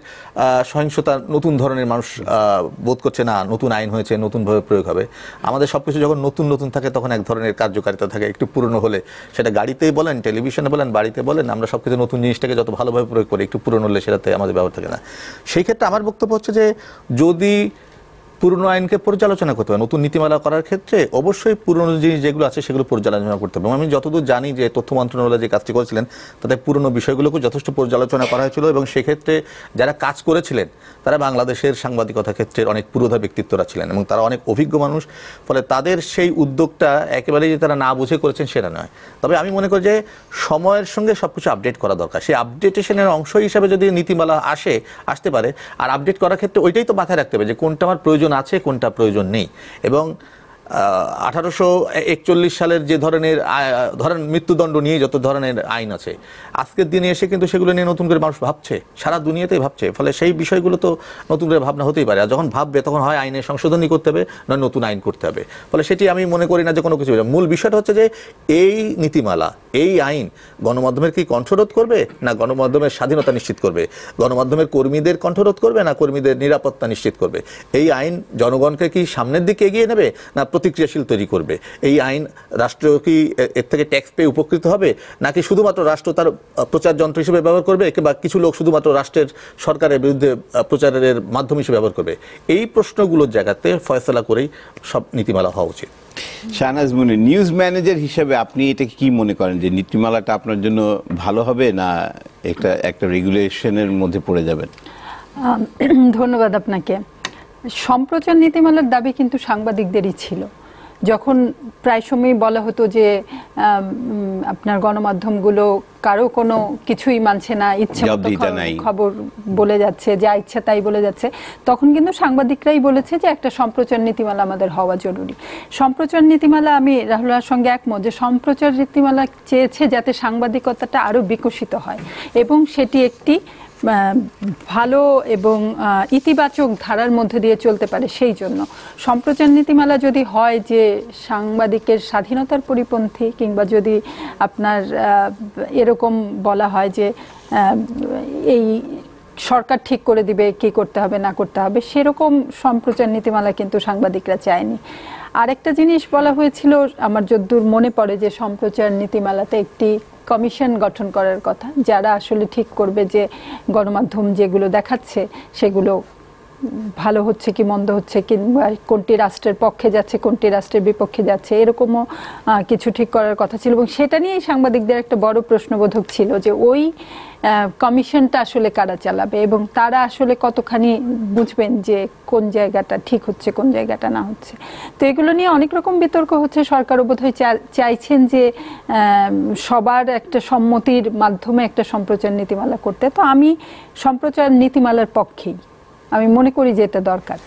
সহিংসতা নতুন ধরনের মানুষ বোধ করছে না নতুন আইন হয়েছে, নতুনভাবে প্রয়োগ হবে। আমাদের সব কিছু যখন নতুন নতুন থাকে তখন এক ধরনের কার্যকারিতা থাকে, একটু পুরনো হলে সেটা গাড়িতেই বলেন, টেলিভিশনে বলেন, বাড়িতে বলেন, আমরা সব কিছু নতুন জিনিসটাকে যত ভালোভাবে প্রয়োগ করি একটু পুরনো হলে সেটাতে আমাদের ব্যবহার থাকে না। সেই ক্ষেত্রে আমার বক্তব্য হচ্ছে যে যদি পুরনো আইনকে পর্যালোচনা করতে হবে নতুন নীতিমালা করার ক্ষেত্রে, অবশ্যই পুরনো জিনিস যেগুলো আছে সেগুলো পর্যালোচনা করতে হবে। আমি যতদূর জানি যে তথ্য মন্ত্রণালয় যে কাজটি করেছিলেন তাতে পুরনো বিষয়গুলোকে যথেষ্ট পর্যালোচনা করা হয়েছিল এবং সেক্ষেত্রে যারা কাজ করেছিলেন তারা বাংলাদেশের সাংবাদিকতা ক্ষেত্রের অনেক পুরোধা ব্যক্তিত্বরা ছিলেন এবং তারা অনেক অভিজ্ঞ মানুষ। ফলে তাদের সেই উদ্যোগটা একেবারেই যে তারা না বুঝে করেছেন সেটা নয়। তবে আমি মনে করি যে সময়ের সঙ্গে সবকিছু আপডেট করা দরকার। সেই আপডেটেশনের অংশ হিসাবে যদি নীতিমালা আসতে পারে, আর আপডেট করার ক্ষেত্রে ওইটাই তো মাথায় রাখতে হবে যে কোনটা আমার প্রয়োজন আছে কোনটা প্রয়োজন নেই। এবং 1841 সালের যে ধরেন মৃত্যুদণ্ড নিয়ে যত ধরনের আইন আছে আজকের দিনে এসে কিন্তু সেগুলো নিয়ে নতুন করে মানুষ ভাবছে, সারা দুনিয়াতেই ভাবছে। ফলে সেই বিষয়গুলো তো নতুন করে ভাবনা হতেই পারে। আর যখন ভাববে তখন হয় আইনের সংশোধনী করতে হবে, নয় নতুন আইন করতে হবে। ফলে সেটি আমি মনে করি না যে কোনো কিছু। মূল বিষয়টা হচ্ছে যে এই নীতিমালা, এই আইন গণমাধ্যমের কি কণ্ঠরোধ করবে না গণমাধ্যমের স্বাধীনতা নিশ্চিত করবে, গণমাধ্যমের কর্মীদের কণ্ঠরোধ করবে না কর্মীদের নিরাপত্তা নিশ্চিত করবে, এই আইন জনগণকে কি সামনের দিকে এগিয়ে নেবে না প্রতিক্রিয়াশীল তৈরি করবে, এই আইন রাষ্ট্র কি এর থেকে ট্যাক্স পেয়ে উপকৃত হবে নাকি শুধুমাত্র রাষ্ট্র তার প্রচার যন্ত্র হিসেবে ব্যবহার করবে কিংবা কিছু লোক শুধুমাত্র রাষ্ট্রের সরকারের বিরুদ্ধে প্রচারের মাধ্যম হিসেবে ব্যবহার করবে। এই প্রশ্নগুলোর জায়গাতে ফয়সলা করেই সব নীতিমালা হওয়া উচিত। শাহনাজ মুনির, নিউজ ম্যানেজার হিসেবে আপনি এটা কি মনে করেন যে নীতিমালাটা আপনার জন্য ভালো হবে না একটা রেগুলেশনের মধ্যে পড়ে যাবেন? ধন্যবাদ আপনাকে। সম্প্রচার নীতিমালার দাবি কিন্তু সাংবাদিকদেরই ছিল। যখন প্রায় সময় বলা হতো যে আপনার গণমাধ্যমগুলো কারো কোনো কিছুই মানছে না, ইচ্ছা খবর বলে যাচ্ছে, যা ইচ্ছা তাই বলে যাচ্ছে, তখন কিন্তু সাংবাদিকরাই বলেছে যে একটা সম্প্রচার নীতিমালা আমাদের হওয়া জরুরি। সম্প্রচার নীতিমালা, আমি রাহুলার সঙ্গে একমত যে সম্প্রচার নীতিমালা চেয়েছে যাতে সাংবাদিকতাটা আরও বিকশিত হয় এবং সেটি একটি ভালো এবং ইতিবাচক ধারার মধ্যে দিয়ে চলতে পারে। সেই জন্য সম্প্রচার নীতিমালা যদি হয় যে সাংবাদিকের স্বাধীনতার পরিপন্থী কিংবা যদি আপনার এরকম বলা হয় যে এই সরকার ঠিক করে দিবে কি করতে হবে না করতে হবে, সেরকম সম্প্রচার নীতিমালা কিন্তু সাংবাদিকরা চায়নি। আরেকটা জিনিস বলা হয়েছিল আমার যদ্দূর মনে পড়ে যে সম্প্রচার নীতিমালাতে একটি কমিশন গঠন করার কথা, যারা আসলে ঠিক করবে যে গণমাধ্যম যেগুলো দেখাচ্ছে সেগুলো ভালো হচ্ছে কি মন্দ হচ্ছে কিংবা কোনটি রাষ্ট্রের পক্ষে যাচ্ছে কোনটি রাষ্ট্রের বিপক্ষে যাচ্ছে, এরকমও কিছু ঠিক করার কথা ছিল। এবং সেটা নিয়েই সাংবাদিকদের একটা বড় প্রশ্নবোধক ছিল যে ওই কমিশনটা আসলে কারা চালাবে এবং তারা আসলে কতখানি বুঝবেন যে কোন জায়গাটা ঠিক হচ্ছে কোন জায়গাটা না হচ্ছে। তো এগুলো নিয়ে অনেক রকম বিতর্ক হচ্ছে। সরকারও বোধহয় চাইছেন যে সবার একটা সম্মতির মাধ্যমে একটা সম্প্রচার নীতিমালা করতে। তো আমি সম্প্রচার নীতিমালার পক্ষেই, আমি মনে করি যে এটা দরকার।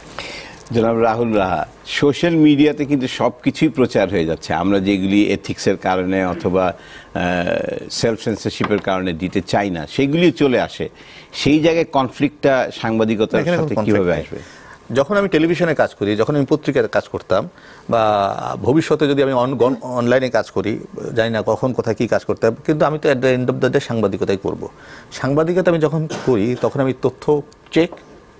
জনাব রাহুল রাহা, সোশ্যাল মিডিয়াতে কিন্তু সব কিছুই প্রচার হয়ে যাচ্ছে। আমরা যেগুলি এথিক্সের কারণে অথবা সেলফ সেন্সরশিপের কারণে দিতে চাই না সেগুলি চলে আসে। সেই জায়গায় কনফ্লিক্টটা সাংবাদিকতার সাথে কিভাবে আসবে? যখন আমি টেলিভিশনে কাজ করি, যখন আমি পত্রিকায় কাজ করতাম বা ভবিষ্যতে যদি আমি অনলাইনে কাজ করি, জানি না কখন কোথায় কী কাজ করতে হবে, কিন্তু আমি তো at the end of the day সাংবাদিকতাই করব। সাংবাদিকতা আমি যখন করি তখন আমি তথ্য চেক,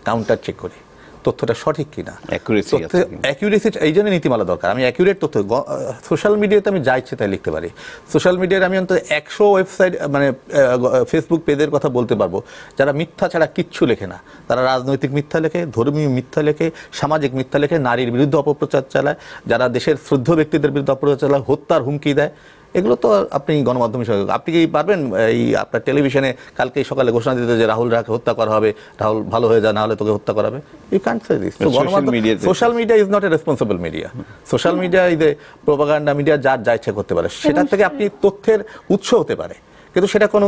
কাউন্টার চেক করি। তথ্যটা সঠিক কিনা, Accuracy আছে কিনা। অ্যাকিউরেসি, এই জন্য নীতিমালা দরকার। আমি অ্যাকিউরেট তথ্য, সোশ্যাল মিডিয়াতে আমি যা ইচ্ছে তাই লিখতে পারি। সোশ্যাল মিডিয়ায় আমি অন্তত 100 ওয়েবসাইট মানে ফেসবুক পেজের কথা বলতে পারবো যারা মিথ্যা ছাড়া কিচ্ছু লেখে না। তারা রাজনৈতিক মিথ্যা লেখে, ধর্মীয় মিথ্যা লেখে, সামাজিক মিথ্যা লেখে, নারীর বিরুদ্ধে অপপ্রচার চালায়, যারা দেশের শ্রদ্ধ ব্যক্তিদের বিরুদ্ধে অপপ্রচার চালায়, হত্যার হুমকি দেয়। এগুলো তো আপনি গণমাধ্যম হিসেবে আপনি কি পারবেন এই আপনার টেলিভিশনে কালকে সকালে ঘোষণা দিতে যে রাহুল রাকে হত্যা করা হবে, রাহুল ভালো হয়ে যা, না হলে তোকে হত্যা করা হবে? You can't say this. Social media is not a responsible media. Social media is a propaganda media, যার যা ইচ্ছা করতে পারে। সেটার থেকে আপনি তথ্যের উৎস হতে পারে, কিন্তু সেটা কোনো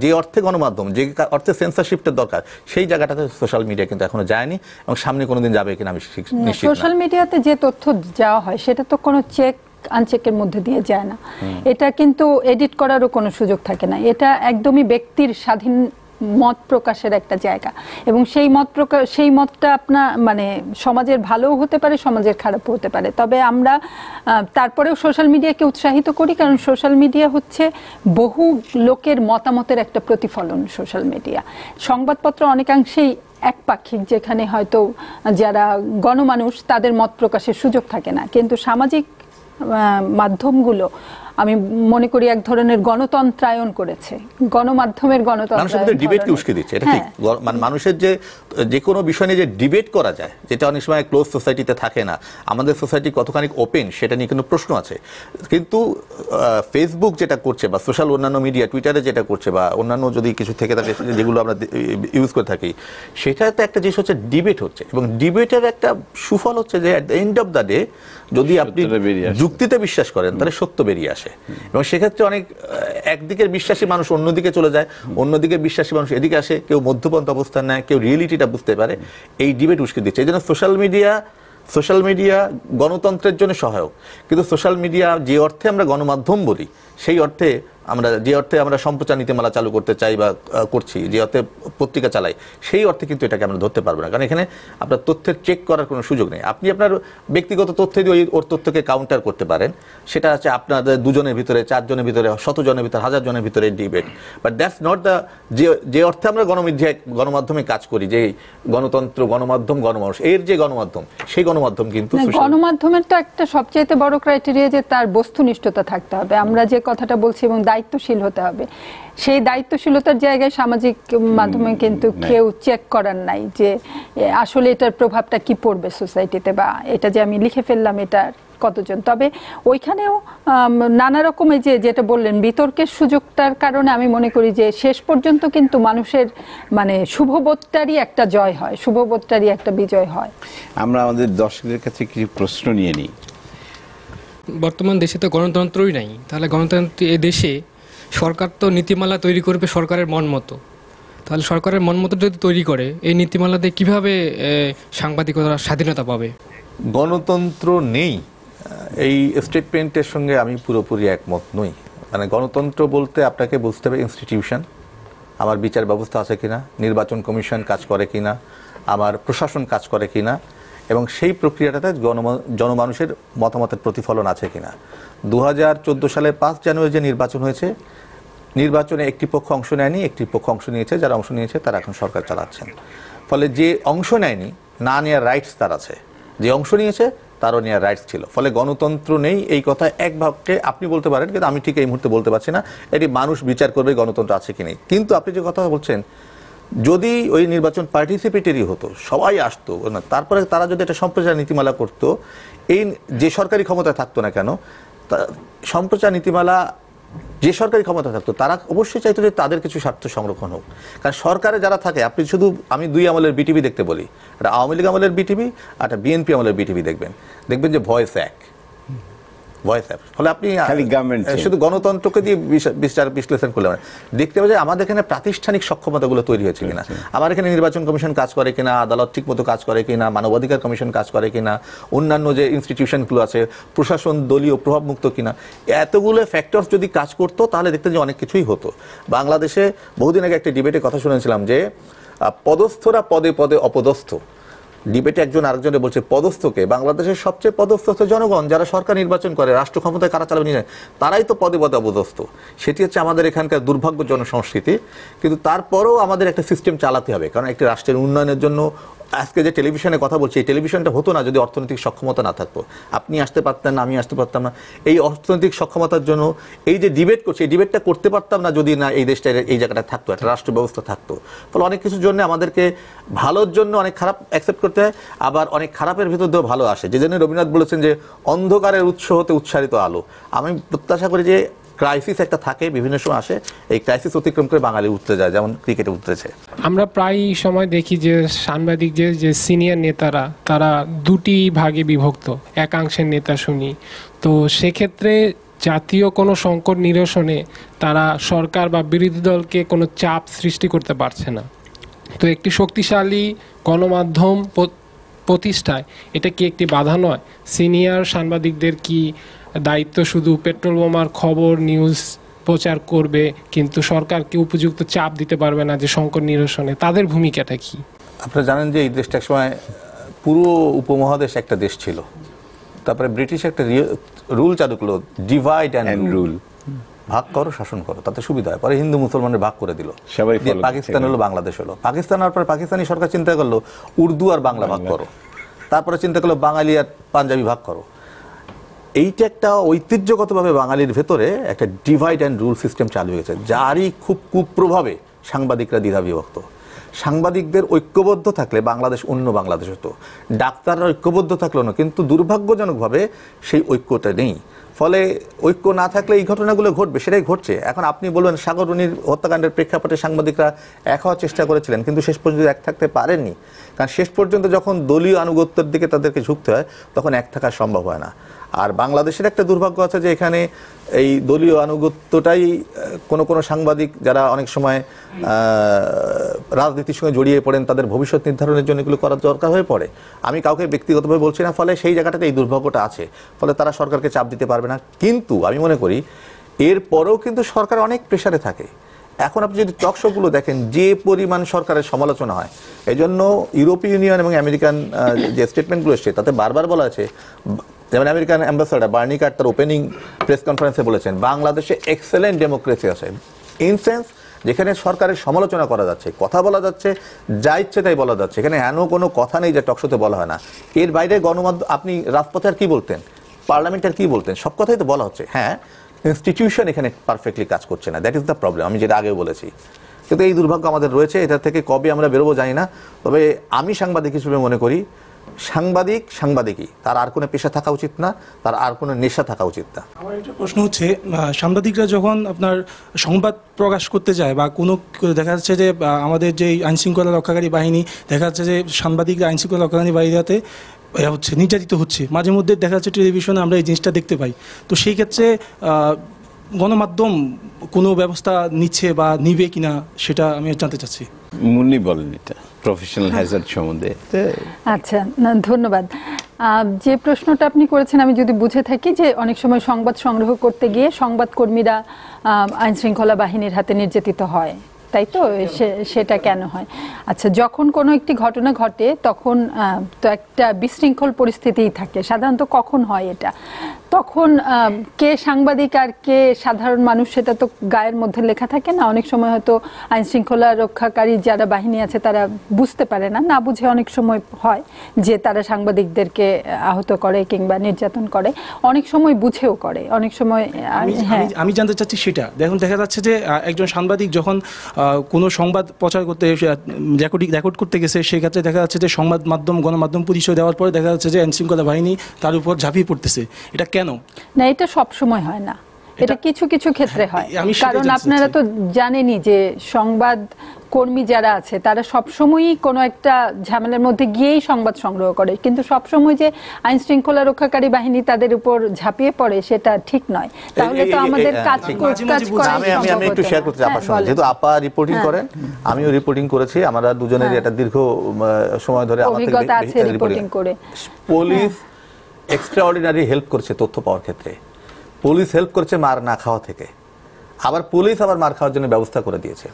যে অর্থে গণমাধ্যম, যে অর্থে সেন্সরশিপের দরকার, সেই জায়গাটাতে সোশ্যাল মিডিয়া কিন্তু এখনো যায়নি এবং সামনে কোনোদিন যাবে কিনা আমি নিশ্চিত না। সোশ্যাল মিডিয়াতে যে তথ্য যাওয়া হয় সেটা তো কোনো চেক আনচেকের মধ্যে দিয়ে যায় না। এটা কিন্তু এডিট করারও কোনো সুযোগ থাকে না। এটা একদমই ব্যক্তির স্বাধীন মত প্রকাশের একটা জায়গা, এবং সেই মতটা আপনার মানে সমাজের ভালোও হতে পারে, সমাজের খারাপও হতে পারে। তবে আমরা তারপরেও সোশ্যাল মিডিয়াকে উৎসাহিত করি, কারণ সোশ্যাল মিডিয়া হচ্ছে বহু লোকের মতামতের একটা প্রতিফলন। সোশ্যাল মিডিয়া সংবাদপত্র অনেকাংশেই একপাক্ষিক, যেখানে হয়তো যারা গণমানুষ তাদের মত প্রকাশের সুযোগ থাকে না। কিন্তু সামাজিক মাধ্যমগুলো আমি মনে করি এক ধরনের গণতন্ত্রায়ন করেছে, গণমাধ্যমের গণতন্ত্র, ডিবেটকে উস্কে দিচ্ছে। এটা ঠিক, মানে মানুষের যে কোনো বিষয় নিয়ে যে ডিবেট করা যায়, যেটা অনেক সময় ক্লোজ সোসাইটিতে থাকে না। আমাদের সোসাইটি কতখানি ওপেন সেটা নিয়ে কিন্তু প্রশ্ন আছে। কিন্তু ফেসবুক যেটা করছে বা সোশ্যাল অন্যান্য মিডিয়া, টুইটারে যেটা করছে বা অন্যান্য যদি কিছু থেকে থাকে যেগুলো আমরা ইউজ করে থাকি, সেটাতে একটা জিনিস হচ্ছে ডিবেট হচ্ছে, এবং ডিবেটের একটা সুফল হচ্ছে যে at the end of the day যদি আপনি যুক্তিতে বিশ্বাস করেন তাহলে সত্য বেরিয়ে আসে। এবং সেক্ষেত্রে অনেক একদিকের বিশ্বাসী মানুষ অন্যদিকে চলে যায়, অন্যদিকে বিশ্বাসী মানুষ এদিকে আসে, কেউ মধ্যপন্থ অবস্থান নেয়, কেউ রিয়েলিটিটা বুঝতে পারে। এই ডিবেট উস্কে দিচ্ছে। এই জন্য সোশ্যাল মিডিয়া গণতন্ত্রের জন্য সহায়ক, কিন্তু সোশ্যাল মিডিয়া যে অর্থে আমরা গণমাধ্যম বলি, সেই অর্থে যে অর্থে আমরা সম্প্রচার নীতিমালা চালু করতে চাই বা করছি, যে অর্থে পত্রিকা চালাই, সেই অর্থে কিন্তু এটাকে আমরা ধরতে পারবো না। কারণ এখানে আপনার তথ্যের চেক করার কোনো সুযোগ নেই। আপনি আপনার ব্যক্তিগত তথ্য দিয়ে ওর তথ্যকে কাউন্টার করতে পারেন, সেটা হচ্ছে আপনাদের 2 জনের ভিতরে, 4 জনের ভিতরে, 100 জনের ভিতরে, 1000 জনের ভিতরে debate. But that's not the যে অর্থে আমরা গণমাধ্যমে কাজ করি, যে গণতন্ত্র, গণমাধ্যম, গণমানুষ, এর যে গণমাধ্যম, সেই গণমাধ্যম কিন্তু গণমাধ্যমের তো একটা সবচেয়ে বড় ক্রাইটেরিয়া যে তার বস্তুনিষ্ঠতা থাকতে হবে। আমরা যে কথাটা বলছি, এবং দায়িত্বশীল হতে হবে। সেই দায়িত্বশীলতার জায়গায় সামাজিক মাধ্যমে কিন্তু কেউ চেক করার নাই যে আসলে এটার প্রভাবটা কি পড়বে সোসাইটিতে, বা এটা যে আমি লিখে ফেললাম এটা কতজন। তবে ওইখানেও নানা রকমের যেটা বললেন বিতর্কের সুযোগটার কারণে আমি মনে করি যে শেষ পর্যন্ত কিন্তু মানুষের মানে শুভবোধটারই একটা জয় হয়, শুভবোধটারই একটা বিজয় হয়। আমরা আমাদের দর্শকদের কাছে কিছু প্রশ্ন নিয়ে নিই। বর্তমান দেশে তো গণতন্ত্রই নাই, তাহলে গণতন্ত্র এ দেশে সরকার তো নীতিমালা তৈরি করবে সরকারের মন মতো। তাহলে সরকারের মন মতো যদি তৈরি করে, এই নীতিমালাতে কিভাবে সাংবাদিকতার স্বাধীনতা পাবে? গণতন্ত্র নেই, এই স্টেটমেন্টের সঙ্গে আমি পুরোপুরি একমত নই। মানে গণতন্ত্র বলতে আপনাকে বুঝতে হবে ইনস্টিটিউশন, আমার বিচার ব্যবস্থা আছে কিনা, নির্বাচন কমিশন কাজ করে কিনা, আমার প্রশাসন কাজ করে কিনা, এবং সেই প্রক্রিয়াটাতে জনমানুষের মতামতের প্রতিফলন আছে কিনা। 2014 সালের 5 জানুয়ারি যে নির্বাচন হয়েছে, নির্বাচনে একটি পক্ষ অংশ নেয়নি, একটি পক্ষ অংশ নিয়েছে। যারা অংশ নিয়েছে তারা এখন সরকার চালাচ্ছেন। ফলে যে অংশ নেয়নি, না নেওয়ার রাইটস তার আছে, যে অংশ নিয়েছে তারও নেওয়ার রাইটস ছিল। ফলে গণতন্ত্র নেই এই কথা এক ভাগকে আপনি বলতে পারেন, কিন্তু আমি ঠিক এই মুহূর্তে বলতে পারছি না। এটি মানুষ বিচার করবে গণতন্ত্র আছে কি নেই। কিন্তু আপনি যে কথা বলছেন, যদি ওই নির্বাচন পার্টিসিপেটরি হতো, সবাই আসতো, তারপরে তারা যদি একটা সম্প্রচার নীতিমালা করতো, এই যে সরকারি ক্ষমতায় থাকতো না কেন, সম্প্রচার নীতিমালা যে সরকারি ক্ষমতা থাকতো তারা অবশ্যই চাইতো যে তাদের কিছু স্বার্থ সংরক্ষণ হোক। কারণ সরকারে যারা থাকে, আপনি শুধু আমি 2 আমলের বিটিভি দেখতে বলি, একটা আওয়ামী লীগ আমলের বিটিভি আর একটা বিএনপি আমলের বিটিভি দেখবেন যে ভয়েস এক। ফলে আপনি শুধু গণতন্ত্রকে দিয়ে বিশ্লেষণ করলে দেখতে পাবেন যে আমাদের এখানে প্রাতিষ্ঠানিক সক্ষমতাগুলো তৈরি হয়েছে কিনা, আমার এখানে নির্বাচন কমিশন কাজ করে কিনা, আদালত ঠিক মতো কাজ করে কিনা, মানবাধিকার কমিশন কাজ করে কিনা, অন্যান্য যে ইনস্টিটিউশনগুলো আছে, প্রশাসন দলীয় প্রভাবমুক্ত কিনা, এতগুলো ফ্যাক্টরস যদি কাজ করতো তাহলে দেখতেন যে অনেক কিছুই হতো। বাংলাদেশে বহুদিন আগে একটা ডিবেটে কথা শুনেছিলাম যে পদস্থরা পদে পদে অপদস্থ। ডিবেটে একজন আরেকজনে বলছে পদস্থকে, বাংলাদেশের সবচেয়ে পদস্থ জনগণ, যারা সরকার নির্বাচন করে, রাষ্ট্র ক্ষমতায় কারা চালাবে নিয়ে, তারাই তো পদে পদে অপদস্থ। সেটি হচ্ছে আমাদের এখানকার দুর্ভাগ্য জনসংস্কৃতি। কিন্তু তারপরেও আমাদের একটা সিস্টেম চালাতে হবে, কারণ একটি রাষ্ট্রের উন্নয়নের জন্য আজকে যে টেলিভিশনে কথা বলছি, এই টেলিভিশনটা হতো না যদি অর্থনৈতিক সক্ষমতা না থাকতো। আপনি আসতে পারতেন না, আমি আসতে পারতাম না। এই অর্থনৈতিক সক্ষমতার জন্য এই যে ডিবেট করছি, এই ডিবেটটা করতে পারতাম না যদি না এই দেশটা এই জায়গাটা থাকতো, একটা রাষ্ট্র ব্যবস্থা থাকতো। ফলে অনেক কিছুর জন্য আমাদেরকে ভালোর জন্য অনেক খারাপ অ্যাকসেপ্ট করতে হয়, আবার অনেক খারাপের ভিতর দিয়েও ভালো আসে। যে জন্য রবীন্দ্রনাথ বলেছেন যে অন্ধকারের উৎস হতে উচ্চারিত আলো। আমি প্রত্যাশা করি যে ক্রাইসিস একটা থাকে, বিভিন্ন সময় আসে, এই ক্রাইসিস অতিক্রম করে বাঙালি উঠতে যায়, যেমন ক্রিকেটে উঠতেছে। আমরা প্রায় সময় দেখি যে সাংবাদিক যে সিনিয়র নেতারা তারা দুটি ভাগে বিভক্ত, একাংশের নেতা শুনি। তো সেক্ষেত্রে জাতীয় কোনো সংকট নিরসনে তারা সরকার বা বিরোধী দলকে কোনো চাপ সৃষ্টি করতে পারছে না। তো একটি শক্তিশালী গণমাধ্যম প্রতিষ্ঠায় এটা কি একটি বাধা নয়? সিনিয়র সাংবাদিকদের কি দায়িত্ব শুধু পেট্রোল বোমার খবর নিউজ প্রচার করবে, কিন্তু সরকারকে উপযুক্ত চাপ দিতে পারবে না যে সংকট নিরসনে? তাদের ভূমিকাটা কি? আপনারা জানেন যে এই দেশটা এক সময় পুরো উপমহাদেশ একটা দেশ ছিল, তারপরে ব্রিটিশ একটা রুল চালু করলো, ডিভাইড অ্যান্ড রুল, ভাগ করো শাসন করো, তাতে সুবিধা হয়। পরে হিন্দু মুসলমানের ভাগ করে দিল, পাকিস্তান হলো, বাংলাদেশ হলো। পাকিস্তান হওয়ার পর পাকিস্তানি সরকার চিন্তা করলো উর্দু আর বাংলা ভাগ করো, তারপরে চিন্তা করলো বাঙালি আর পাঞ্জাবি ভাগ করো। এইটা একটা ঐতিহ্যগতভাবে বাঙালির ভেতরে একটা ডিভাইড অ্যান্ড রুল সিস্টেম চালু হয়েছে, যারই খুব কুপ্রভাবে সাংবাদিকরা দ্বিধা বিভক্ত। সাংবাদিকদের ঐক্যবদ্ধ থাকলে বাংলাদেশ অন্য বাংলাদেশ হতো, ডাক্তাররা ঐক্যবদ্ধ থাকলো না, কিন্তু দুর্ভাগ্যজনকভাবে সেই ঐক্যটা নেই। ফলে ঐক্য না থাকলে এই ঘটনাগুলো ঘটবে, সেটাই ঘটছে। এখন আপনি বলবেন সাগররুনির হত্যাকাণ্ডের প্রেক্ষাপটে সাংবাদিকরা এক হওয়ার চেষ্টা করেছিলেন, কিন্তু শেষ পর্যন্ত এক থাকতে পারেননি। কারণ শেষ পর্যন্ত যখন দলীয় আনুগত্যের দিকে তাদেরকে ঝুঁকতে হয়, তখন এক থাকা সম্ভব হয় না। আর বাংলাদেশের একটা দুর্ভাগ্য আছে যে এখানে এই দলীয় আনুগত্যটাই কোনো সাংবাদিক যারা অনেক সময় রাজনীতির সঙ্গে জড়িয়ে পড়েন, তাদের ভবিষ্যৎ নির্ধারণের জন্য এগুলো করার দরকার হয়ে পড়ে। আমি কাউকে ব্যক্তিগতভাবে বলছি না, ফলে সেই জায়গাটাতে এই দুর্ভাগ্যটা আছে, ফলে তারা সরকারকে চাপ দিতে পারবে না। কিন্তু আমি মনে করি এরপরেও কিন্তু সরকার অনেক প্রেসারে থাকে। এখন আপনি যদি টক শোগুলো দেখেন, যে পরিমাণ সরকারের সমালোচনা হয়, এই জন্য ইউরোপীয় ইউনিয়ন এবং আমেরিকান যে স্টেটমেন্টগুলো এসছে তাতে বারবার বলা আছে, যেমন আমেরিকান অ্যাম্বাসাডার বার্নি কার্ড তার ওপেনিং প্রেস কনফারেন্সে বলেছেন বাংলাদেশে এক্সেলেন্ট ডেমোক্রেসি আছে, ইন সেন্স যেখানে সরকারের সমালোচনা করা যাচ্ছে, কথা বলা যাচ্ছে, যা ইচ্ছে তাই বলা যাচ্ছে, এখানে এমন কোনো কথা নেই যে টকশোতে বলা হয় না। এর বাইরে গণমাধ্যম, আপনি রাজপথে আর কি বলতেন, পার্লামেন্টের কি বলতেন, সব কথাই তো বলা হচ্ছে। হ্যাঁ, ইনস্টিটিউশন এখানে পারফেক্টলি কাজ করছে না, দ্যাট ইজ দ্য প্রবলেম, আমি যেটা আগেও বলেছি। কিন্তু এই দুর্ভাগ্য আমাদের রয়েছে, এটা থেকে কবে আমরা বেরোবো জানি না। তবে আমি সাংবাদিক হিসেবে মনে করি সাংবাদিকই, তার আর কোনো পেশা থাকা উচিত না, তার আর কোনো নেশা থাকা উচিত না। আমার একটা প্রশ্ন হচ্ছে, সাংবাদিকরা যখন আপনার সংবাদ প্রকাশ করতে যায় বা কোনো দেখা যাচ্ছে যে আমাদের যে আইনশৃঙ্খলা রক্ষাকারী বাহিনী, দেখা যাচ্ছে যে সাংবাদিকরা আইনশৃঙ্খলা রক্ষাকারী বাহিনীতে হচ্ছে নির্যাতিত হচ্ছে, মাঝে মধ্যে দেখা যাচ্ছে টেলিভিশনে আমরা এই জিনিসটা দেখতে পাই। তো সেই ক্ষেত্রে গণমাধ্যম কোনো ব্যবস্থা নিচ্ছে বা নিবে কিনা সেটা আমি জানতে চাচ্ছি। মুন্নি বলেন এটা প্রফেশনাল হ্যাজার্ড সম্বন্ধে। আচ্ছা, ধন্যবাদ। যে প্রশ্নটা আপনি করেছেন আমি যদি বুঝে থাকি যে অনেক সময় সংবাদ সংগ্রহ করতে গিয়ে সংবাদকর্মীরা আইনশৃঙ্খলা বাহিনীর হাতে নির্যাতিত হয়, তাই তো? সেটা কেন হয়? আচ্ছা, যখন কোনো একটি ঘটনা ঘটে তখন তো একটা বিশৃঙ্খল পরিস্থিতিই থাকে। সাধারণত কখন হয় এটা? তখন কে সাংবাদিক আর কে সাধারণ মানুষ সেটা তো গায়ের মধ্যে লেখা থাকে না। অনেক সময় হয়তো আইনশৃঙ্খলা রক্ষাকারী যারা বাহিনী আছে তারা বুঝতে পারে না, না বুঝে অনেক সময় হয় যে তারা সাংবাদিকদেরকে আহত করে কিংবা নির্যাতন করে, অনেক সময় বুঝেও করে, অনেক সময়। আমি জানতে চাচ্ছি সেটা, দেখুন দেখা যাচ্ছে যে একজন সাংবাদিক যখন কোনো সংবাদ প্রচার করতে রেকর্ড করতে গেছে, সেক্ষেত্রে দেখা যাচ্ছে যে গণমাধ্যম পরিচয় দেওয়ার পরে দেখা যাচ্ছে যে আইনশৃঙ্খলা বাহিনী তার উপর ঝাঁপিয়ে পড়তেছে। এটা কেন? না, এটা সব সময় হয় না, এটা কিছু কিছু ক্ষেত্রে হয়। কারণ আপনারা তো জানেনই যে সংবাদ কর্মী যারা আছে তারা সবসময়ই কোনো একটা ঝামেলার মধ্যে গিয়েই সংবাদ সংগ্রহ করে, কিন্তু সবসময় যে আইন শৃঙ্খলা রক্ষাকারী বাহিনী তাদের উপর ঝাঁপিয়ে পড়ে সেটা ঠিক নয়। তাহলে তো আমাদের কাজ করা। আমি একটু শেয়ার করতে চাই আপনার সঙ্গে, যেহেতু আপা রিপোর্টিং করেন, আমিও রিপোর্টিং করেছি, আমরা দুজনেরই একটা দীর্ঘ সময় ধরে অভিজ্ঞতা আছে রিপোর্টিং করে। পুলিশ এক্সট্রাঅর্ডিনারি হেল্প করেছে তথ্য পাওয়ার ক্ষেত্রে, পুলিশ হেল্প করেছে মার না খাওয়া থেকে, আবার পুলিশ আবার মার খাওয়ার জন্য ব্যবস্থা করে দিয়েছে।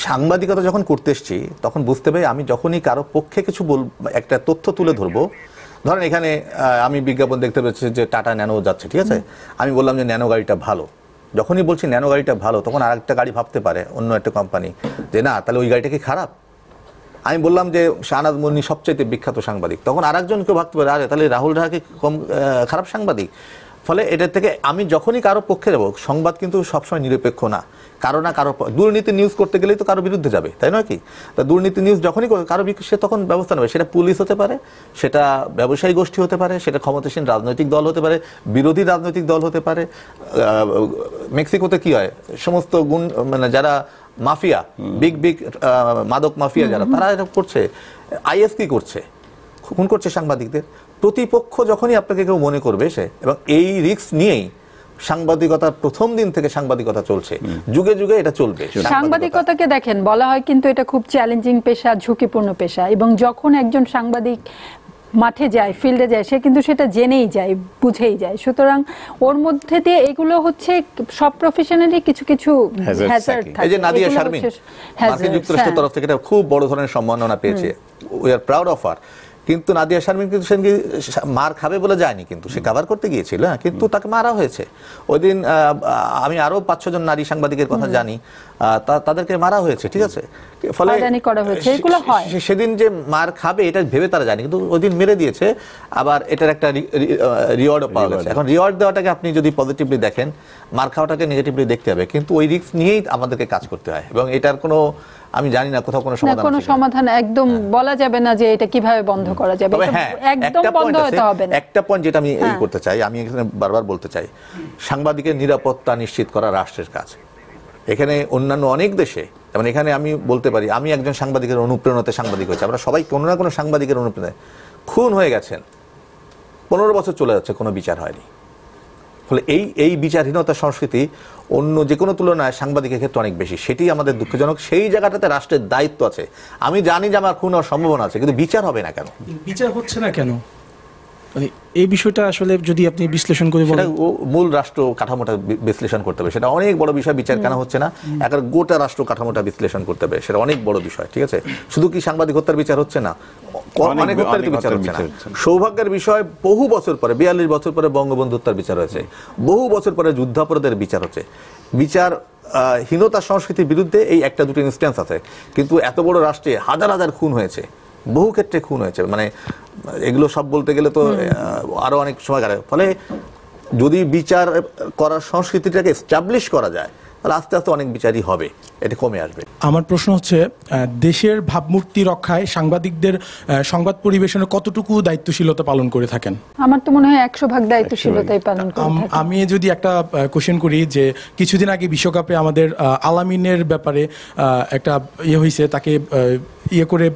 সাংবাদিকতা যখন করতে এসছি তখন বুঝতে পারি আমি যখনই কারো পক্ষে কিছু একটা তথ্য তুলে ধরবো, ধরেন এখানে আমি বিজ্ঞাপন দেখতে পেয়েছি যে টাটা ন্যানো যাচ্ছে, ঠিক আছে, আমি বললাম যে ন্যানো গাড়িটা ভালো। যখনই বলছি ন্যানো গাড়িটা ভালো, তখন আর একটা গাড়ি ভাবতে পারে অন্য একটা কোম্পানি যে না, তাহলে ওই গাড়িটা কি খারাপ। আমি বললাম যে শাহনাজ মুন্নি সবচেয়ে বিখ্যাত সাংবাদিক, তখন আরেকজন কেউ ভাবতে পারে আরে তাহলে রাহুল রাহা কি কম খারাপ সাংবাদিক? ফলে এটার থেকে আমি যখনই কারো পক্ষে যাবো, সংবাদ কিন্তু সবসময় নিরপেক্ষ না, কারো না কারো দুর্নীতি নিউজ করতে গেলেই তো কারো বিরুদ্ধে যাবে, তাই নয় কি? তা দুর্নীতি নিউজ যখনই করে কারো সে তখন ব্যবস্থা নেবে, সেটা পুলিশ হতে পারে, সেটা ব্যবসায়ী গোষ্ঠী হতে পারে, সেটা ক্ষমতাসীন রাজনৈতিক দল হতে পারে, বিরোধী রাজনৈতিক দল হতে পারে। মেক্সিকোতে কি হয়, সমস্ত মানে যারা মাফিয়া, বিগ বিগ মাদক মাফিয়া যারা, তারা এটা করছে। আইএস কি করছে? খুন করছে সাংবাদিকদের। প্রতিপক্ষ যখনই আপনাকে কেউ মনে করবে সে, এবং এই রিস্ক নিয়েই সাংবাদিকতার প্রথম দিন থেকে সাংবাদিকতা চলছে, যুগে যুগে এটা চলবে। সাংবাদিকতাকে দেখেন বলা হয় কিন্তু এটা খুব চ্যালেঞ্জিং পেশা, ঝুঁকিপূর্ণ পেশা, এবং যখন একজন সাংবাদিক মাঠে যায়, ফিল্ডে যায়, সে কিন্তু সেটা জেনেই যায়, বুঝেই যায়। সুতরাং ওর মধ্যে দিয়ে এগুলো হচ্ছে সব প্রফেশনালি কিছু কিছু হ্যাজার্ড থাকে। এই যে নাদিয়া শারমিন মার্কিন যুক্তরাষ্ট্রের তরফ থেকে এটা খুব বড় ধরনের সম্মাননা পেয়েছে, we are proud of her. কিন্তু নাদিয়া শারমিন কিন্তু সেদিন মার খাবে বলে যায়নি, কিন্তু সে কভার করতে গিয়েছিল, কিন্তু তাকে মারা হয়েছে ওই দিন। আমি আরো 5-6 জন নারী সাংবাদিকের কথা জানি, তাদেরকে মারা হয়েছে, ঠিক আছে? ফলে সেদিন যে মার খাবে এটা ভেবে তারা জানি, কিন্তু ওই দিন মেরে দিয়েছে। আবার এটার একটা রিওয়ার্ডও পাওয়া গেছে। এখন রিওয়ার্ড দেওয়াটাকে আপনি যদি পজিটিভলি দেখেন, মার খাওয়াটাকে নেগেটিভলি দেখতে হবে, কিন্তু ওই রিস্ক নিয়েই আমাদেরকে কাজ করতে হয়, এবং এটার কোনো আমি জানি না কোথাও কোনো সমাধান একদম বলা যাবে না যে এটা কিভাবে বন্ধ করা যাবে, একদম বন্ধ হতে হবে না। একটা পয়েন্ট যেটা আমি এই করতে চাই, আমি এখানে বারবার বলতে চাই, সাংবাদিকের নিরাপত্তা নিশ্চিত করা রাষ্ট্রের কাজ। এখানে অন্যান্য অনেক দেশে, যেমন এখানে আমি বলতে পারি আমি একজন সাংবাদিকের অনুপ্রেরণাতে সাংবাদিক হয়েছে, আমরা সবাই কোনো না কোনো সাংবাদিকের অনুপ্রেরণায় খুন হয়ে গেছেন, 15 বছর চলে যাচ্ছে, কোনো বিচার হয়নি। ফলে এই বিচারহীনতা সংস্কৃতি অন্য যে কোনো তুলনায় সাংবাদিকের ক্ষেত্রে অনেক বেশি, সেটি আমাদের দুঃখজনক। সেই জায়গাটাতে রাষ্ট্রের দায়িত্ব আছে। আমি জানি যে আমার খুন হওয়ার সম্ভাবনা আছে, কিন্তু বিচার হবে না কেন? বিচার হচ্ছে না কেন, মানে এই বিষয়টা আসলে যদি আপনি বিশ্লেষণ করে বলেন, মূল রাষ্ট্র কাঠামোটা বিশ্লেষণ করতে হবে, সেটা অনেক বড় বিষয়। বিচার কেন হচ্ছে না, একটা গোটা রাষ্ট্র কাঠামোটা বিশ্লেষণ করতে হবে, সেটা অনেক বড় বিষয়, ঠিক আছে? শুধু কি সাংবাদিক হত্যার বিচার হচ্ছে না, অনেক হত্যার বিচার হচ্ছে না। সৌভাগ্যের বিষয়, বহু বছর পরে, 42 বছর পরে বঙ্গবন্ধু হত্যার বিচার হয়েছে, বহু বছর পরে যুদ্ধাপরাধের বিচার হচ্ছে। বিচার হীনতা সংস্কৃতির বিরুদ্ধে এই একটা দুটো ইনস্ট্যান্স আছে, কিন্তু এত বড় রাষ্ট্রে হাজার হাজার খুন হয়েছে, বহু ক্ষেত্রে খুন হয়েছে, মানে এগুলো সব বলতে গেলে তো আরো অনেক সময় কাটে। ফলে যদি বিচার করার সংস্কৃতিটাকে এস্টাবলিশ করা যায়, তাহলে আস্তে আস্তে অনেক বিচারই হবে, এটা কমে আসবে। আমার প্রশ্ন হচ্ছে, দেশের ভাবমূর্তি রক্ষায় সাংবাদিকদের সংবাদ পরিবেশনে কতটুকু দায়িত্বশীলতা পালন করে থাকেন? আমার তো মনে হয় 100% দায়িত্বশীলতাই পালন করে থাকেন। আমি যদি একটা কোশ্চেন করি, যে কিছুদিন আগে বিশ্বকাপে আমাদের আলামিনের ব্যাপারে একটা হয়েছে, তাকে করে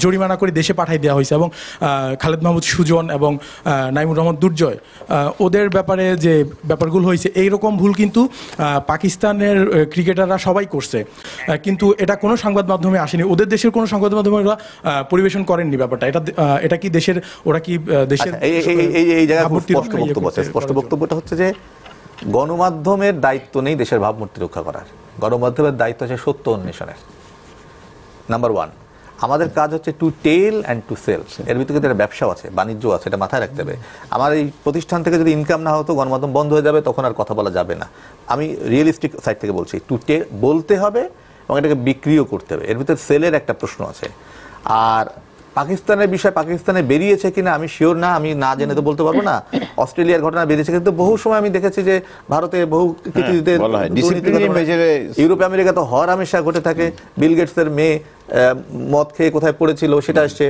জরিমানা করে দেশে পাঠাই দেওয়া হয়েছে, এবং খালেদ মাহমুদ সুজন এবং নাইমুর রহমান দুর্জয়, ওদের ব্যাপারে যে ব্যাপারগুলো হয়েছে, এইরকম ভুল কিন্তু পাকিস্তানের ক্রিকেটাররা সবাই করছে, কিন্তু এটা কোনো সংবাদ মাধ্যমে আসেনি, ওদের দেশের কোনো সংবাদ মাধ্যমে ওরা পরিবেশন করেননি ব্যাপারটা। এটা কি দেশের, ওরা কি দেশের এই জায়গায় স্পষ্ট বক্তব্যটা হচ্ছে যে গণমাধ্যমের দায়িত্ব নেই দেশের ভাবমূর্তি রক্ষা করার, গণমাধ্যমের দায়িত্ব আছে সত্য অন্বেষণের। নাম্বার 1, আমাদের কাজ হচ্ছে to tell and to sell. এর ভিতরে একটা ব্যবসাও আছে, বাণিজ্য আছে, এটা মাথায় রাখতে হবে। আমার এই প্রতিষ্ঠান থেকে যদি ইনকাম না হতো, গণমাধ্যম বন্ধ হয়ে যাবে, তখন আর কথা বলা যাবে না। আমি রিয়েলিস্টিক সাইড থেকে বলছি, টু টেল বলতে হবে এবং এটাকে বিক্রিও করতে হবে। এর ভিতরে সেলের একটা প্রশ্ন আছে। আর পাকিস্তানের বিষয়, পাকিস্তানে বেরিয়েছে কিনা আমি শিওর না, আমি না জেনে তো বলতে পারবো না। অস্ট্রেলিয়ার ঘটনা বেরিয়েছে, কিন্তু বহু সময় আমি দেখেছি যে ভারতে বহু ইউরোপ আমেরিকা তো হর হামেশা ঘটে থাকে। বিল গেটসের মেয়ে মদ খেয়ে কোথায় পড়েছিল সেটা আসছে,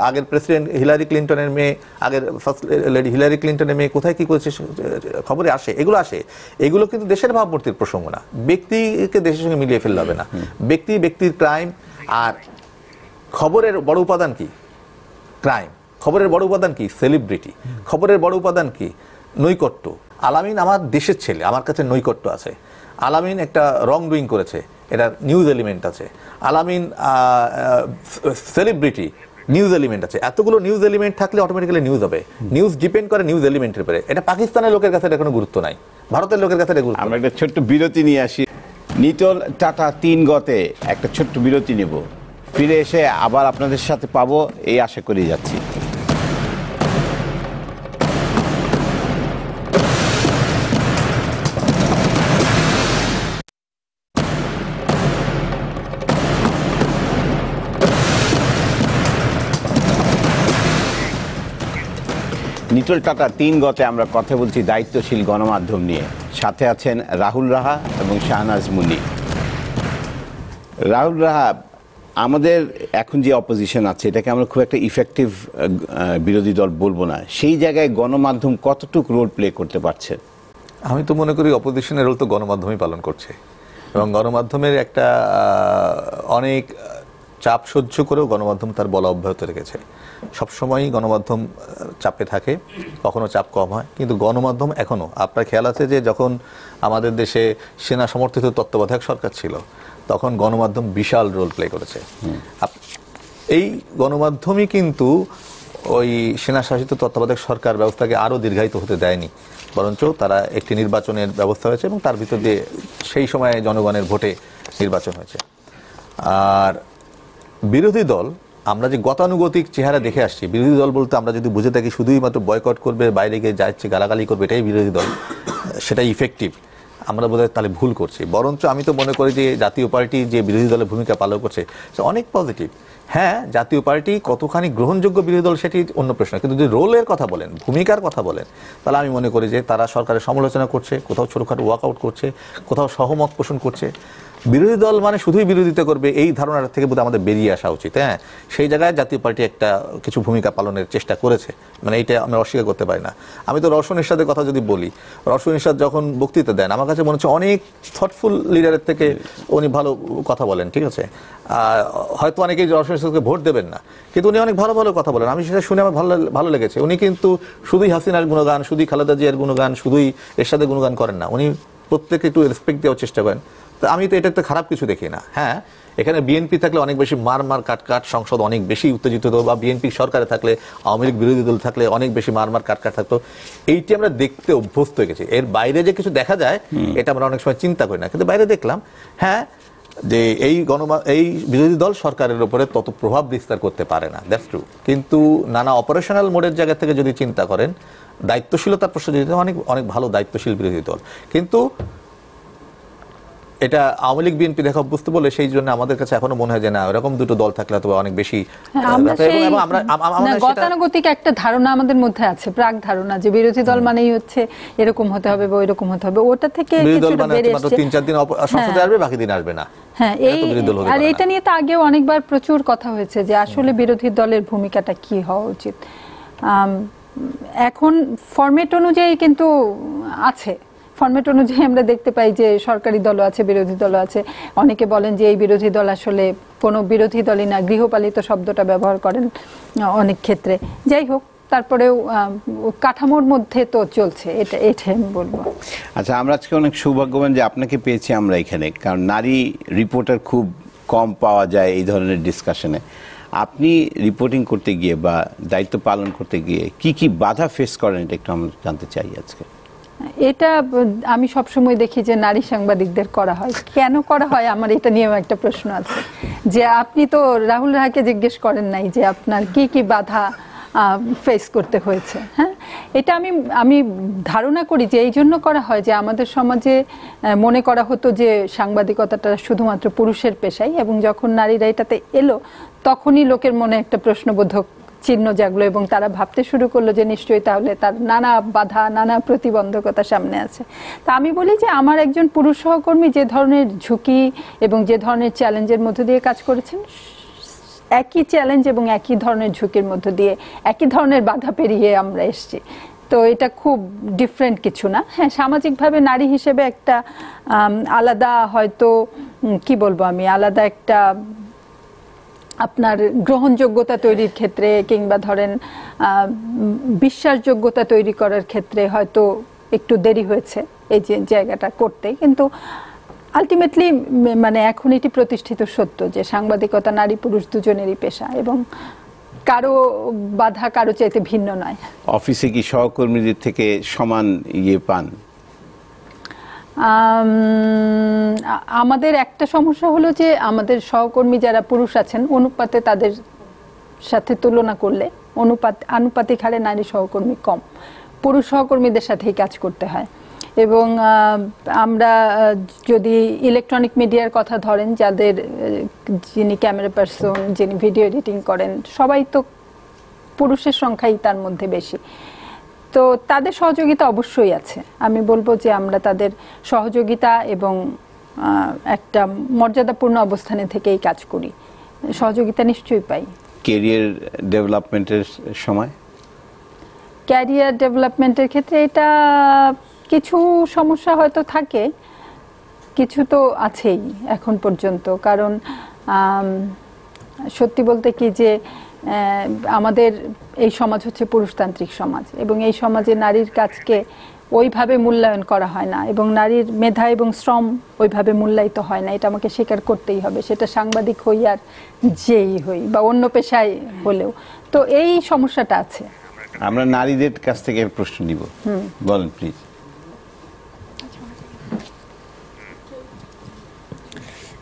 আগের প্রেসিডেন্ট হিলারি ক্লিন্টনের মেয়ে, আগের ফার্স্ট লেডি হিলারি ক্লিন্টনের মেয়ে কোথায় কি করেছে খবরে আসে, এগুলো আসে। এগুলো কিন্তু দেশের ভাবমূর্তির প্রসঙ্গ না, ব্যক্তিকে দেশের সঙ্গে মিলিয়ে ফেললে হবে না। ব্যক্তির ক্রাইম, আর খবরের বড় উপাদান কি? ক্রাইম। খবরের বড় উপাদান কি? সেলিব্রিটি। খবরের বড় উপাদান কি? নৈকট্য। আলামিন আমার দেশের ছেলে, আমার কাছে নৈকট্য আছে। আলামিন একটা রং ডুইং করেছে, এটা নিউজ এলিমেন্ট আছে। আলামিন সেলিব্রিটি, নিউজ এলিমেন্ট আছে। এতগুলো নিউজ এলিমেন্ট থাকলে অটোমেটিক্যালি নিউজ হবে। নিউজ ডিপেন্ড করে নিউজ এলিমেন্টের উপরে। এটা পাকিস্তানের লোকের কাছে এটা কোনো গুরুত্ব নাই, ভারতের লোকের কাছে এটা গুরুত্ব। আমরা একটা ছোট্ট বিরতি নিয়ে আসি। নিটল টাটা 3 গতে একটা ছোট্ট বিরতি নেব, ফিরে এসে আবার আপনাদের সাথে পাবো এই আশা করি যাচ্ছি। নিটোল টাটা 3 গতে আমরা কথা বলছি দায়িত্বশীল গণমাধ্যম নিয়ে। সাথে আছেন রাহুল রাহা এবং শাহনাজ মুনি। রাহুল রাহা, আমাদের এখন যে অপোজিশন আছে এটাকে আমরা খুব একটা ইফেক্টিভ বিরোধী দল বলবো না, সেই জায়গায় গণমাধ্যম কতটুকু রোল প্লে করতে পারছে? আমি তো মনে করি অপোজিশনের রোল তো গণমাধ্যমই পালন করছে, এবং গণমাধ্যমের একটা অনেক চাপ সহ্য করেও গণমাধ্যম তার বলা অব্যাহত রেখেছে। সবসময়ই গণমাধ্যম চাপে থাকে, কখনো চাপ কম হয়, কিন্তু গণমাধ্যম এখনও, আপনার খেয়াল আছে যে যখন আমাদের দেশে সেনা সমর্থিত তত্ত্বাবধায়ক সরকার ছিল তখন গণমাধ্যম বিশাল রোল প্লে করেছে। এই গণমাধ্যমই কিন্তু ওই সেনা শাসিত তত্ত্বাবধায়ক সরকার ব্যবস্থাকে আরও দীর্ঘায়িত হতে দেয়নি, বরঞ্চ তারা একটি নির্বাচনের ব্যবস্থা হয়েছে এবং তার ভিতর দিয়ে সেই সময়ে জনগণের ভোটে নির্বাচন হয়েছে। আর বিরোধী দল, আমরা যে গতানুগতিক চেহারা দেখে আসছি, বিরোধী দল বলতে আমরা যদি বুঝে থাকি শুধুই মাত্র বয়কট করবে, বাইরে গিয়ে যা ইচ্ছে গালাগালি করবে, এটাই বিরোধী দল, সেটাই ইফেক্টিভ, আমরা বোধহয় তাহলে ভুল করছি। বরঞ্চ আমি তো মনে করি যে জাতীয় পার্টি যে বিরোধী দলের ভূমিকা পালন করছে সে অনেক পজিটিভ। হ্যাঁ, জাতীয় পার্টি কতখানি গ্রহণযোগ্য বিরোধী দল সেটি অন্য প্রশ্ন, কিন্তু যদি রোলের কথা বলেন, ভূমিকার কথা বলেন, তাহলে আমি মনে করি যে তারা সরকারের সমালোচনা করছে, কোথাও ছোটোখাটো ওয়াকআউট করছে, কোথাও সহমত পোষণ করছে। বিরোধী দল মানে শুধুই বিরোধিতা করবে এই ধারণাটা থেকে বোধহয় আমাদের বেরিয়ে আসা উচিত। হ্যাঁ, সেই জায়গায় জাতীয় পার্টি একটা কিছু ভূমিকা পালনের চেষ্টা করেছে, মানে এইটা আমরা অস্বীকার করতে পারি না। আমি তো রওশন এরশাদের কথা যদি বলি, রওশন এরশাদ যখন বক্তৃতা দেন আমার কাছে মনে হচ্ছে অনেক থটফুল লিডারের থেকে উনি ভালো কথা বলেন, ঠিক আছে। হয়তো অনেকেই রওশন এরশাদকে ভোট দেবেন না, কিন্তু উনি অনেক ভালো ভালো কথা বলেন, আমি সেটা শুনে আমার ভালো লেগেছে। উনি কিন্তু শুধুই হাসিনার গুণগান, শুধুই খালেদা জিয়ার গুণগান, শুধুই এরশাদের গুণগান করেন না, উনি প্রত্যেককে একটু রেসপেক্ট দেওয়ার চেষ্টা করেন। তো আমি তো এটাতে খারাপ কিছু দেখি না। হ্যাঁ, এখানে বিএনপি থাকলে অনেক বেশি মার কাট, সংসদ অনেক বেশি উত্তেজিত হতো, বা বিএনপি সরকারে থাকলে, আওয়ামী লীগ বিরোধী দল থাকলে অনেক বেশি মার কাট থাকতো। এইটি আমরা দেখতে অভ্যস্ত হয়ে গেছি। এর বাইরে যে কিছু দেখা যায় এটা আমরা অনেক সময় চিন্তা করি না, কিন্তু বাইরে দেখলাম হ্যাঁ যে এই বিরোধী দল সরকারের উপরে তত প্রভাব বিস্তার করতে পারে না, দ্যাটস ট্রু। কিন্তু নানা অপারেশনাল মোডের জায়গা থেকে যদি চিন্তা করেন, দায়িত্বশীলতার প্রশ্ন যদি অনেক অনেক ভালো দায়িত্বশীল বিরোধী দল, কিন্তু এটা আওয়ামী লীগ বিএনপি দেখা অভ্যস্ত বলে সেই জন্য আমাদের কাছে এখনো মনে হয় যে না, এরকম দুটো দল থাকলে তো অনেক বেশি গতানুগতিক একটা ধারণা আমাদের মধ্যে আছে, প্রাক ধারণা যে বিরোধী দল মানেই হচ্ছে এরকম হতে হবে বা ওইরকম হতে হবে, ওটা থেকে কিছুটা বেড়ে এসেছে। 3-4 দিন সংসদে আসবে, বাকি দিন আসবে না। হ্যাঁ, আর এটা নিয়ে তো আগেও অনেকবার প্রচুর কথা হয়েছে যে আসলে বিরোধী দলের ভূমিকাটা কি হওয়া উচিত। এখন ফরম্যাট অনুযায়ী কিন্তু আছে, ফরম্যাট অনুযায়ী আমরা দেখতে পাই যে সরকারি দলও আছে, বিরোধী দলও আছে। অনেকে বলেন যে এই বিরোধী দল আসলে কোনো বিরোধী দলই না, গৃহপালিত শব্দটা ব্যবহার করেন অনেক ক্ষেত্রে। যাই হোক, তারপরেও কাঠামোর মধ্যে তো চলছে, এটা আমি বলবো। আচ্ছা, আমরা আজকে অনেক সৌভাগ্যবান যে আপনাকে পেয়েছি আমরা এখানে, কারণ নারী রিপোর্টার খুব কম পাওয়া যায় এই ধরনের ডিসকাশনে। আপনি রিপোর্টিং করতে গিয়ে বা দায়িত্ব পালন করতে গিয়ে কি কি বাধা ফেস করেন, এটা একটু আমরা জানতে চাই আজকে। এটা আমি সবসময় দেখি যে নারী সাংবাদিকদের করা হয়, কেন করা হয় আমার এটা নিয়েও একটা প্রশ্ন আছে। যে আপনি তো রাহুল রাহাকে জিজ্ঞেস করেন নাই যে আপনার কি কি বাধা ফেস করতে হয়েছে। হ্যাঁ, এটা আমি ধারণা করি যে এই জন্য করা হয় যে আমাদের সমাজে মনে করা হতো যে সাংবাদিকতাটা শুধুমাত্র পুরুষের পেশাই, এবং যখন নারীরা এটাতে এলো তখনই লোকের মনে একটা প্রশ্নবোধক চিহ্ন জাগলো এবং তারা ভাবতে শুরু করলো যে নিশ্চয়ই তাহলে তার নানা বাধা, নানা প্রতিবন্ধকতা সামনে আছে। তা আমি বলি যে আমার একজন পুরুষ সহকর্মী যে ধরনের ঝুঁকি এবং যে ধরনের চ্যালেঞ্জের মধ্য দিয়ে কাজ করেছেন, একই চ্যালেঞ্জ এবং একই ধরনের ঝুঁকির মধ্য দিয়ে একই ধরনের বাধা পেরিয়ে আমরা এসেছি। তো এটা খুব ডিফারেন্ট কিছু না। হ্যাঁ, সামাজিকভাবে নারী হিসেবে একটা আলাদা, হয়তো কি বলবো আমি, আলাদা একটা আপনার গ্রহণযোগ্যতা তৈরির ক্ষেত্রে কিংবা ধরেন বিশ্বাসযোগ্যতা তৈরি করার ক্ষেত্রে হয়তো একটু দেরি হয়েছে এই যে জায়গাটা করতে, কিন্তু আলটিমেটলি মানে এখন এটি প্রতিষ্ঠিত সত্য যে সাংবাদিকতা নারী পুরুষ দুজনেরই পেশা, এবং কারো বাধা কারো চাইতে ভিন্ন নয়। অফিসে কি সহকর্মীদের থেকে সমান ইয়ে পান? আমাদের একটা সমস্যা হলো যে আমাদের সহকর্মী যারা পুরুষ আছেন অনুপাতে তাদের সাথে তুলনা করলে আনুপাতিক হারে নারী সহকর্মী কম, পুরুষ সহকর্মীদের সাথেই কাজ করতে হয়। এবং আমরা যদি ইলেকট্রনিক মিডিয়ার কথা ধরেন, যাদের যিনি ক্যামেরা পার্সন, যিনি ভিডিও এডিটিং করেন, সবাই তো পুরুষের সংখ্যাই তার মধ্যে বেশি। তো তাদের সহযোগিতা অবশ্যই আছে। আমি বলবো যে আমরা তাদের সহযোগিতা এবং একটা মর্যাদাপূর্ণ অবস্থানে থেকেই কাজ করি, সহযোগিতা নিশ্চয়ই পাই। কেরিয়ার ডেভেলপমেন্টের সময়, ক্যারিয়ার ডেভেলপমেন্টের ক্ষেত্রে এটা কিছু সমস্যা হয়তো থাকে, কিছু তো আছেই এখন পর্যন্ত। কারণ সত্যি বলতে কি যে আমাদের এই সমাজ হচ্ছে পুরুষতান্ত্রিক সমাজ, এবং এই সমাজে নারীর কাজকে ওইভাবে মূল্যায়ন করা হয় না, এবং নারীর মেধা এবং শ্রম ওইভাবে মূল্যায়িত হয় না। এটা আমাকে স্বীকার করতেই হবে, সেটা সাংবাদিক হই আর যেই হই বা অন্য পেশায় হলেও। তো এই সমস্যাটা আছে। আমরা নারীদের কাছ থেকে প্রশ্ন নিব, বলেন প্লিজ।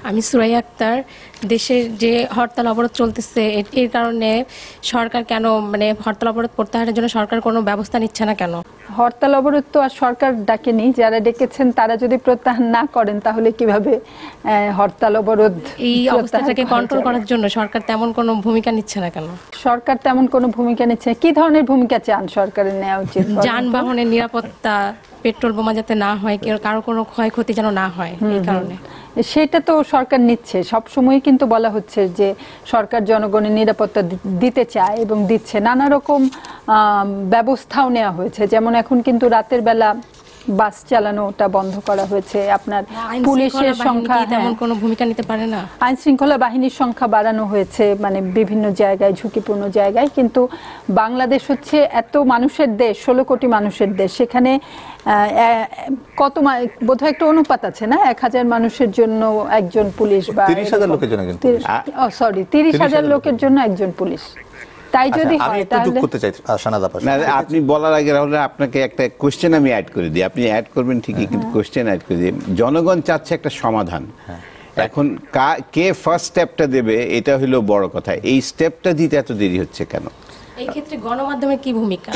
আমি সুরাইয়া আক্তার। দেশের যে হরতাল অবরোধ চলতেছে এর কারণে সরকার কেন হরতাল অবরোধ প্রত্যাহারের জন্য সরকার কোনো ব্যবস্থা নিচ্ছে না কেন? হরতাল অবরোধ তো আর সরকার ডাকেনি, যারা ডেকেছেন তারা যদি প্রত্যাহার না করেন তাহলে কিভাবে হরতাল অবরোধ? এই অবস্থাটাকে কন্ট্রোল করার জন্য সরকার তেমন কোনো ভূমিকা নিচ্ছে না কেন? সরকার তেমন কোনো ভূমিকা নিচ্ছে, কি ধরনের ভূমিকা চান সরকারের নেওয়া উচিত? যানবাহনের নিরাপত্তা, পেট্রোল বোমা যাতে না হয়, কারো কোনো ক্ষয়ক্ষতি যেন না হয়, এই কারণে। সেটা তো সরকার নিচ্ছে, সবসময় কিন্তু বলা হচ্ছে যে সরকার জনগণের নিরাপত্তা দিতে চায় এবং দিচ্ছে। নানা রকম ব্যবস্থাও নেওয়া হয়েছে, যেমন এখন কিন্তু রাতের বেলা বাস চালানোটা বন্ধ করা হয়েছে। আপনার পুলিশের সংখ্যা তেমন কোনো ভূমিকা নিতে পারে না, আইন শৃঙ্খলা বাহিনীর সংখ্যা বাড়ানো হয়েছে বিভিন্ন জায়গায়, ঝুঁকিপূর্ণ জায়গায়। কিন্তু বাংলাদেশ হচ্ছে এত মানুষের দেশ, 16 কোটি মানুষের দেশ, সেখানে কত বোধহয় একটা অনুপাত আছে না, 1000 মানুষের জন্য একজন পুলিশ, বা 30,000 লোকের জন্য একজন পুলিশ, 30,000 লোকের জন্য একজন পুলিশ। তাই যদি আমি একটু যোগ করতে চাই শানাদ আপা। আপনি বলার আগে রাহুল, আপনাকে একটা কোশ্চেন আমি অ্যাড করে দিই, আপনি অ্যাড করবেন ঠিকই, কিন্তু কোশ্চেন অ্যাড করে দিই। জনগণ চাচ্ছে একটা সমাধান, এখন কে ফার্স্ট স্টেপটা দেবে এটা হলো বড় কথা। এই স্টেপটা দিতে এত দেরি হচ্ছে কেন? এই ক্ষেত্রে গণমাধ্যমের কি ভূমিকা?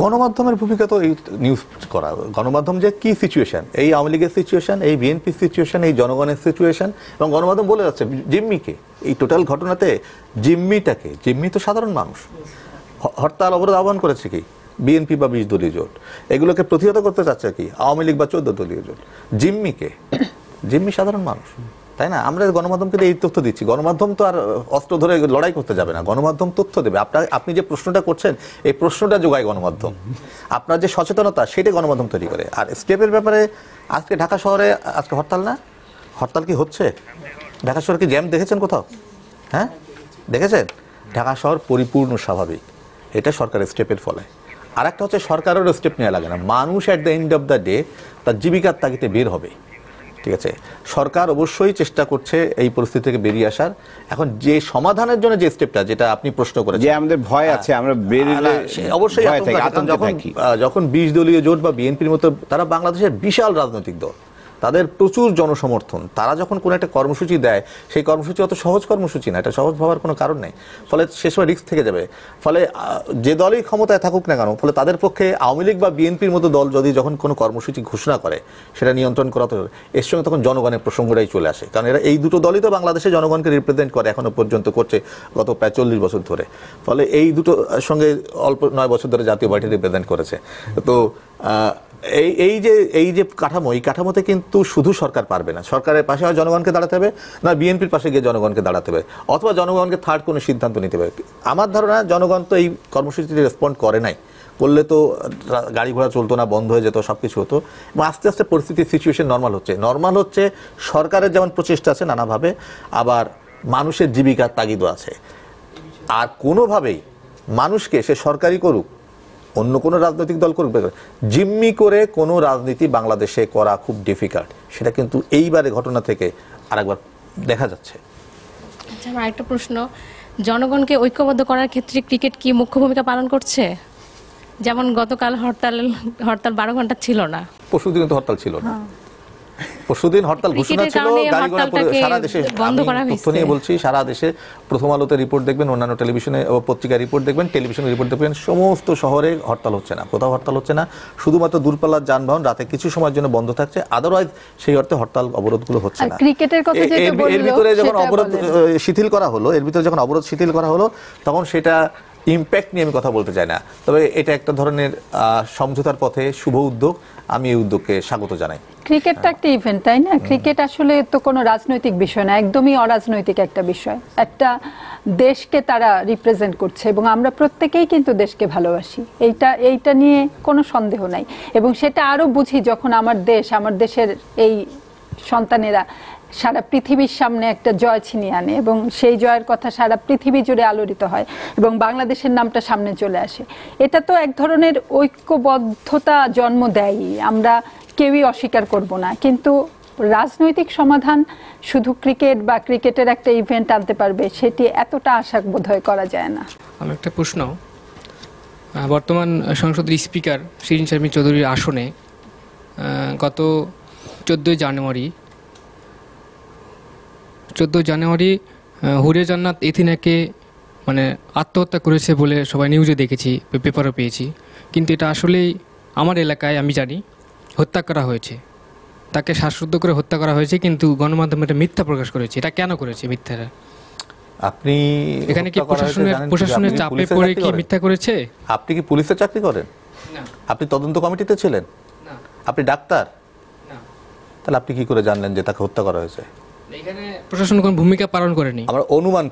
গণমাধ্যমের ভূমিকা তো এই নিউজ করা, গণমাধ্যম যে কি সিচুয়েশন, এই আওয়ামী লীগের সিচুয়েশন, এই বিএনপির সিচুয়েশন, এই জনগণের সিচুয়েশন, এবং গণমাধ্যম বলে যাচ্ছে জিম্মিকে, এই টোটাল ঘটনাতে জিম্মিটাকে, জিম্মি তো সাধারণ মানুষ। হরতাল অবরোধ আহ্বান করেছে কি বিএনপি বা 20 দলীয় জোট, এগুলোকে প্রতিহত করতে চাচ্ছে কি আওয়ামী লীগ বা 14 দলীয় জোট। জিম্মিকে, জিম্মি সাধারণ মানুষ, তাই না? আমরা গণমাধ্যমকে এই তথ্য দিচ্ছি। গণমাধ্যম তো আর অস্ত্র ধরে লড়াই করতে যাবে না, গণমাধ্যম তথ্য দেবে। আপনি যে প্রশ্নটা করছেন এই প্রশ্নটা যোগায় গণমাধ্যম, আপনার যে সচেতনতা সেটা গণমাধ্যম তৈরি করে। আর স্টেপের ব্যাপারে আজকে ঢাকা শহরে আজকে হরতাল না, হরতাল কি হচ্ছে? ঢাকা শহরে কি জ্যাম দেখেছেন কোথাও? হ্যাঁ দেখেছেন? ঢাকা শহর পরিপূর্ণ স্বাভাবিক, এটা সরকারের স্টেপের ফলে। আর একটা হচ্ছে সরকারেরও স্টেপ নেওয়া লাগে না, মানুষ at the end of the day তার জীবিকার তাগিদে বের হবে। ঠিক আছে, সরকার অবশ্যই চেষ্টা করছে এই পরিস্থিতি থেকে বেরিয়ে আসার। এখন যে সমাধানের জন্য যে স্টেপটা, যেটা আপনি প্রশ্ন করেছেন, যে আমাদের ভয় আছে, আমরা বেরিয়ে অবশ্যই যখন 20 দলীয় জোট বা বিএনপির মতো, তারা বাংলাদেশের বিশাল রাজনৈতিক দল, তাদের প্রচুর জনসমর্থন, তারা যখন কোনো একটা কর্মসূচি দেয়, সেই কর্মসূচি অত সহজ কর্মসূচি না, এটা সহজ ভাবার কোনো কারণ নেই। ফলে সে সময় রিস্ক থেকে যাবে। ফলে যে দলই ক্ষমতায় থাকুক না কেন, ফলে তাদের পক্ষে আওয়ামী লীগ বা বিএনপির মতো দল যদি যখন কোনো কর্মসূচি ঘোষণা করে, সেটা নিয়ন্ত্রণ করা তো এর সঙ্গে তখন জনগণের প্রসঙ্গটাই চলে আসে। কারণ এরা এই দুটো দলই তো বাংলাদেশে জনগণকে রিপ্রেজেন্ট করে, এখনো পর্যন্ত করছে গত প্রায় 40 বছর ধরে। ফলে এই দুটো সঙ্গে অল্প 9 বছর ধরে জাতীয় পার্টি রিপ্রেজেন্ট করেছে। তো এই যে কাঠামো, এই কাঠামোতে কিন্তু শুধু সরকার পারবে না, সরকারের পাশে হয় জনগণকে দাঁড়াতে হবে, না বিএনপির পাশে গিয়ে জনগণকে দাঁড়াতে হবে, অথবা জনগণকে থার্ড কোনো সিদ্ধান্ত নিতে হবে। আমার ধারণা জনগণ তো এই কর্মসূচিতে রেসপন্ড করে নাই, করলে তো গাড়ি ঘোড়া চলতো না, বন্ধ হয়ে যেত, সব কিছু হতো। এবং আস্তে আস্তে পরিস্থিতির সিচুয়েশন নর্মাল হচ্ছে। সরকারের যেমন প্রচেষ্টা আছে নানাভাবে, আবার মানুষের জীবিকার তাগিদও আছে। আর কোনোভাবেই মানুষকে, সে সরকারি করুক অন্য কোনো রাজনৈতিক দল করুক, জিম্মি করে কোনো রাজনীতি বাংলাদেশে করা খুব ডিফিকাল্ট, সেটা কিন্তু এইবারে ঘটনা থেকে আরেকবার দেখা যাচ্ছে। আচ্ছা, আমার আরেকটা প্রশ্ন, জনগণকে ঐক্যবদ্ধ করার ক্ষেত্রে ক্রিকেট কি মুখ্য ভূমিকা পালন করছে? যেমন গতকাল হরতাল 12 ঘন্টা ছিল না, পরশুদিন তো হরতাল ছিল না, পরশুদিন হরতাল ঘোষণা ছিল, গাড়ি ঘোড়া সারা দেশে, তথ্য নিয়ে বলছি, সারা দেশে প্রথম আলোতে রিপোর্ট দেখবেন, অন্যান্য টেলিভিশনে পত্রিকায় রিপোর্ট দেখবেন, টেলিভিশনে রিপোর্ট দেখবেন, সমস্ত শহরে হরতাল হচ্ছে না, কোথাও হরতাল হচ্ছে না। শুধুমাত্র দূরপাল্লার যানবাহন রাতে কিছু সময়ের জন্য বন্ধ থাকছে, আদারওয়াইজ সেই অর্থে হরতাল অবরোধগুলো হচ্ছে না। এর ভিতরে যখন অবরোধ শিথিল করা হলো, তখন সেটা ইম্প্যাক্ট নিয়ে আমি কথা বলতে চাই না, তবে এটা একটা ধরনের সমঝোতার পথে শুভ উদ্যোগ, আমি এই উদ্যোগকে স্বাগত জানাই। ক্রিকেটটা একটা ইভেন্ট, তাই না? ক্রিকেট আসলে তো কোনো রাজনৈতিক বিষয় না, একদমই অরাজনৈতিক একটা বিষয়। একটা দেশকে তারা রিপ্রেজেন্ট করছে এবং আমরা প্রত্যেকেই কিন্তু দেশকে ভালোবাসি, এইটা নিয়ে কোনো সন্দেহ নাই। এবং সেটা আরও বুঝি যখন আমার দেশের এই সন্তানেরা সারা পৃথিবীর সামনে একটা জয় ছিনিয়ে আনে এবং সেই জয়ের কথা সারা পৃথিবী জুড়ে আলোড়িত হয় এবং বাংলাদেশের নামটা সামনে চলে আসে। এটা তো এক ধরনের ঐক্যবদ্ধতা জন্ম দেয়ই, আমরা কেউই অস্বীকার করব না। কিন্তু রাজনৈতিক সমাধান শুধু ক্রিকেট বা ক্রিকেটের একটা ইভেন্ট আনতে পারবে, সেটি এতটা আশা বোধহয় করা যায় না। আমার একটা প্রশ্ন, বর্তমান সংসদের স্পিকার শিরিন শারমিন চৌধুরীর আসনে গত 14 জানুয়ারি হুরে জান্নাত এথিনাকে মানে আত্মহত্যা করেছে বলে সবাই নিউজে দেখেছি, পেপারও পেয়েছি, কিন্তু এটা আসলেই আমার এলাকায় আমি জানি হত্যা করা হয়েছে, তাকে শ্বাসরুদ্ধ করে হত্যা করা হয়েছে, কিন্তু গণমাধ্যমে এটা মিথ্যা প্রকাশ করেছে। এটা কেন করেছে মিথ্যাটা? আপনি এখানে কি প্রশাসনের চাপে পড়ে কি মিথ্যা করেছে? আপনি কি পুলিশের চাকরি করেন? না। আপনি তদন্ত কমিটিতে ছিলেন? না। আপনি ডাক্তার? না। তাহলে আপনি কি করে জানলেন যে তাকে হত্যা করা হয়েছে? এখানে প্রশাসন কোন ভূমিকা পালন করেনি। আমরা অনুমান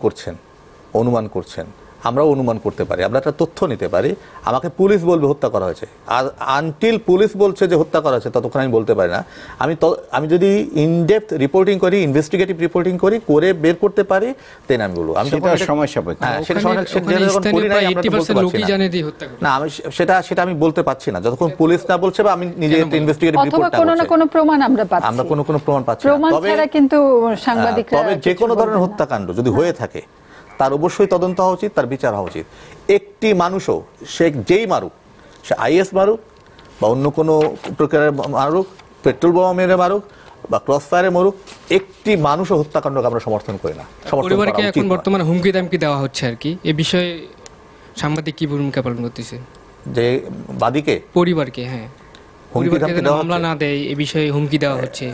করছেন, আমরাও অনুমান করতে পারি, আমরা একটা তথ্য নিতে পারি। আমাকে পুলিশ বলবে হত্যা করা হয়েছে, আর আনটিল পুলিশ বলছে যে হত্যা করা হয়েছে ততক্ষণ আমি বলতে পারি না। আমি যদি ইনডেপথ রিপোর্টিং করি, ইনভেস্টিগেটিভ রিপোর্টিং করি, করে বের করতে পারি, দেন আমি বলবো। আমি সময় সাপেক্ষ, না, আমি সেটা আমি বলতে পারছি না যতক্ষণ পুলিশ না বলছে বা আমি নিজে ইনভেস্টিগেটিভ রিপোর্ট না করছি। কোনো প্রমাণ আমরা পাচ্ছি, আমরা কোনো প্রমাণ পাচ্ছি না। তবে যে কোনো ধরনের হত্যাকাণ্ড যদি হয়ে থাকে তার অবশ্যই তদন্ত হওয়া উচিত, তার বিচার হওয়া উচিত। একটি মানুষও, সে যেই মারুক, সে আইএস মারুক বা অন্য কোনো প্রকারের মারুক, পেট্রোল বোমা মেরে মারুক বা ক্রস ফায়ারে মারুক, একটি মানুষও হত্যাকাণ্ডকে আমরা সমর্থন করি না। পরিবারকে এখন বর্তমানে হুমকি দামকি দেওয়া হচ্ছে আর কি, এই বিষয়ে সাংবাদিক কি ভূমিকা পালন করতেছে? যে বাদীকে, পরিবারকে, হ্যাঁ, মামলা না দেয় এই বিষয়ে হুমকি দেওয়া হচ্ছে।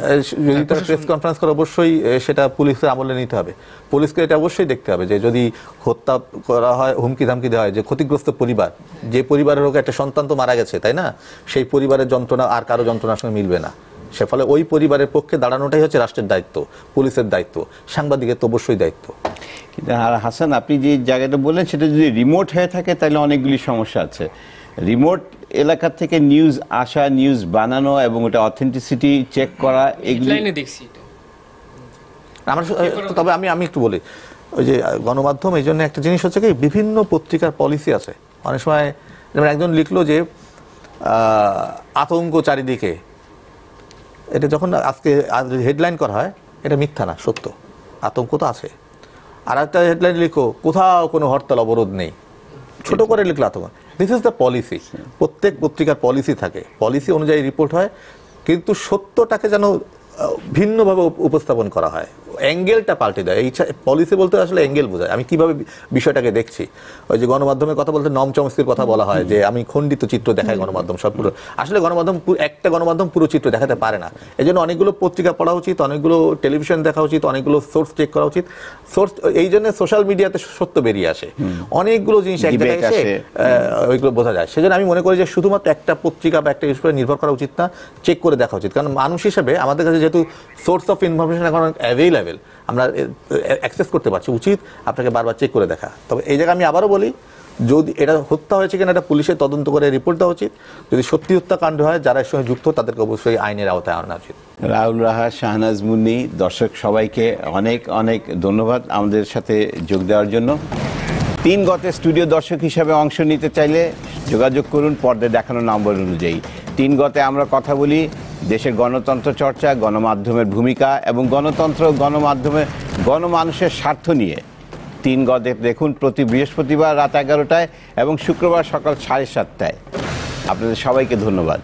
যদি তারা প্রেস কনফারেন্স করে অবশ্যই সেটা পুলিশের আমলে নিতে হবে। পুলিশকে এটা অবশ্যই দেখতে হবে যে যদি হত্যা করা হয়, হুমকি ধামকি দেওয়া হয়, যে ক্ষতিগ্রস্ত পরিবার, যে পরিবারের হোক একটা সন্তান তো মারা গেছে, তাই না? সেই পরিবারের যন্ত্রণা আর কারো যন্ত্রণার সঙ্গে মিলবে না। সে ফলে ওই পরিবারের পক্ষে দাঁড়ানোটাই হচ্ছে রাষ্ট্রের দায়িত্ব, পুলিশের দায়িত্ব, সাংবাদিকের তো অবশ্যই দায়িত্ব। কিন্তু হাসান, আপনি যে জায়গাটা বললেন সেটা যদি রিমোট হয়ে থাকে তাহলে অনেকগুলি সমস্যা আছে। রিমোট এলাকা থেকে নিউজ আসা, নিউজ বানানো এবং ওটা অথেন্টিসিটি চেক করা, এগুলি দেখছি। তবে আমি একটু বলি, ওই যে গণমাধ্যম, এই জন্য একটা জিনিস হচ্ছে কি, বিভিন্ন পত্রিকার পলিসি আছে। অনেক সময় যেমন একজন লিখলো যে আতঙ্ক চারিদিকে, এটা যখন আজকে হেডলাইন করা হয়, এটা মিথ্যা না, সত্য, আতঙ্ক তো আছে। আর একটা হেডলাইন লিখো কোথাও কোনো হরতাল অবরোধ নেই, ছোট করে লিখলো আতঙ্ক। This is the policy. প্রত্যেক পত্রিকার পলিসি থাকে, পলিসি অনুযায়ী রিপোর্ট হয়, কিন্তু সত্যটাকে যেন ভিন্নভাবে উপস্থাপন করা হয়, অ্যাঙ্গেলটা পাল্টে দেয়। এই পলিসি বলতে আসলে অ্যাঙ্গেল বোঝায়, আমি কিভাবে বিষয়টাকে দেখছি। ওই যে গণমাধ্যমের কথা বলতে নম চমস্কির কথা বলা হয় যে আমি খণ্ডিত চিত্র দেখাই গণমাধ্যম, সব পুরো। আসলে একটা গণমাধ্যম পুরো চিত্র দেখাতে পারে না। এই জন্য অনেকগুলো পত্রিকা পড়া উচিত, অনেকগুলো টেলিভিশন দেখা উচিত, অনেকগুলো সোর্স চেক করা উচিত। সোর্স, এই জন্য সোশ্যাল মিডিয়াতে সত্য বেরিয়ে আসে, অনেকগুলো জিনিস এক জায়গায় এসে ওইগুলো বোঝা যায়। সেজন্য আমি মনে করি যে শুধুমাত্র একটা পত্রিকা বা একটা ইস্যুতে নির্ভর করা উচিত না, চেক করে দেখা উচিত। কারণ মানুষ হিসেবে আমাদের কাছে যেহেতু সোর্স অফ ইনফরমেশন এখন অ্যাভেইলেবল, আমরা অ্যাক্সেস করতে পারছি, উচিত আপনাকে বারবার চেক করে দেখা। তবে এই জায়গায় আমি আবারও বলি, যদি এটা হত্যা হয়েছে কিনা এটা পুলিশের তদন্ত করে রিপোর্ট দেওয়া উচিত। যদি সত্যি হত্যাকাণ্ড হয়, যারা এর সঙ্গে যুক্ত তাদেরকে অবশ্যই আইনের আওতায় আনা উচিত। রাহুল রাহা, শাহনাজ মুন্নি, দর্শক সবাইকে অনেক অনেক ধন্যবাদ আমাদের সাথে যোগ দেওয়ার জন্য। 3 গতে স্টুডিও দর্শক হিসাবে অংশ নিতে চাইলে যোগাযোগ করুন পর্দায় দেখানো নম্বর অনুযায়ী। 3 গতে আমরা কথা বলি দেশের গণতন্ত্র চর্চা, গণমাধ্যমের ভূমিকা এবং গণতন্ত্র, গণমাধ্যমে গণমানুষের স্বার্থ নিয়ে। 3 গতে দেখুন প্রতি বৃহস্পতিবার রাত 11টায় এবং শুক্রবার সকাল 7:30টায়। আপনাদের সবাইকে ধন্যবাদ।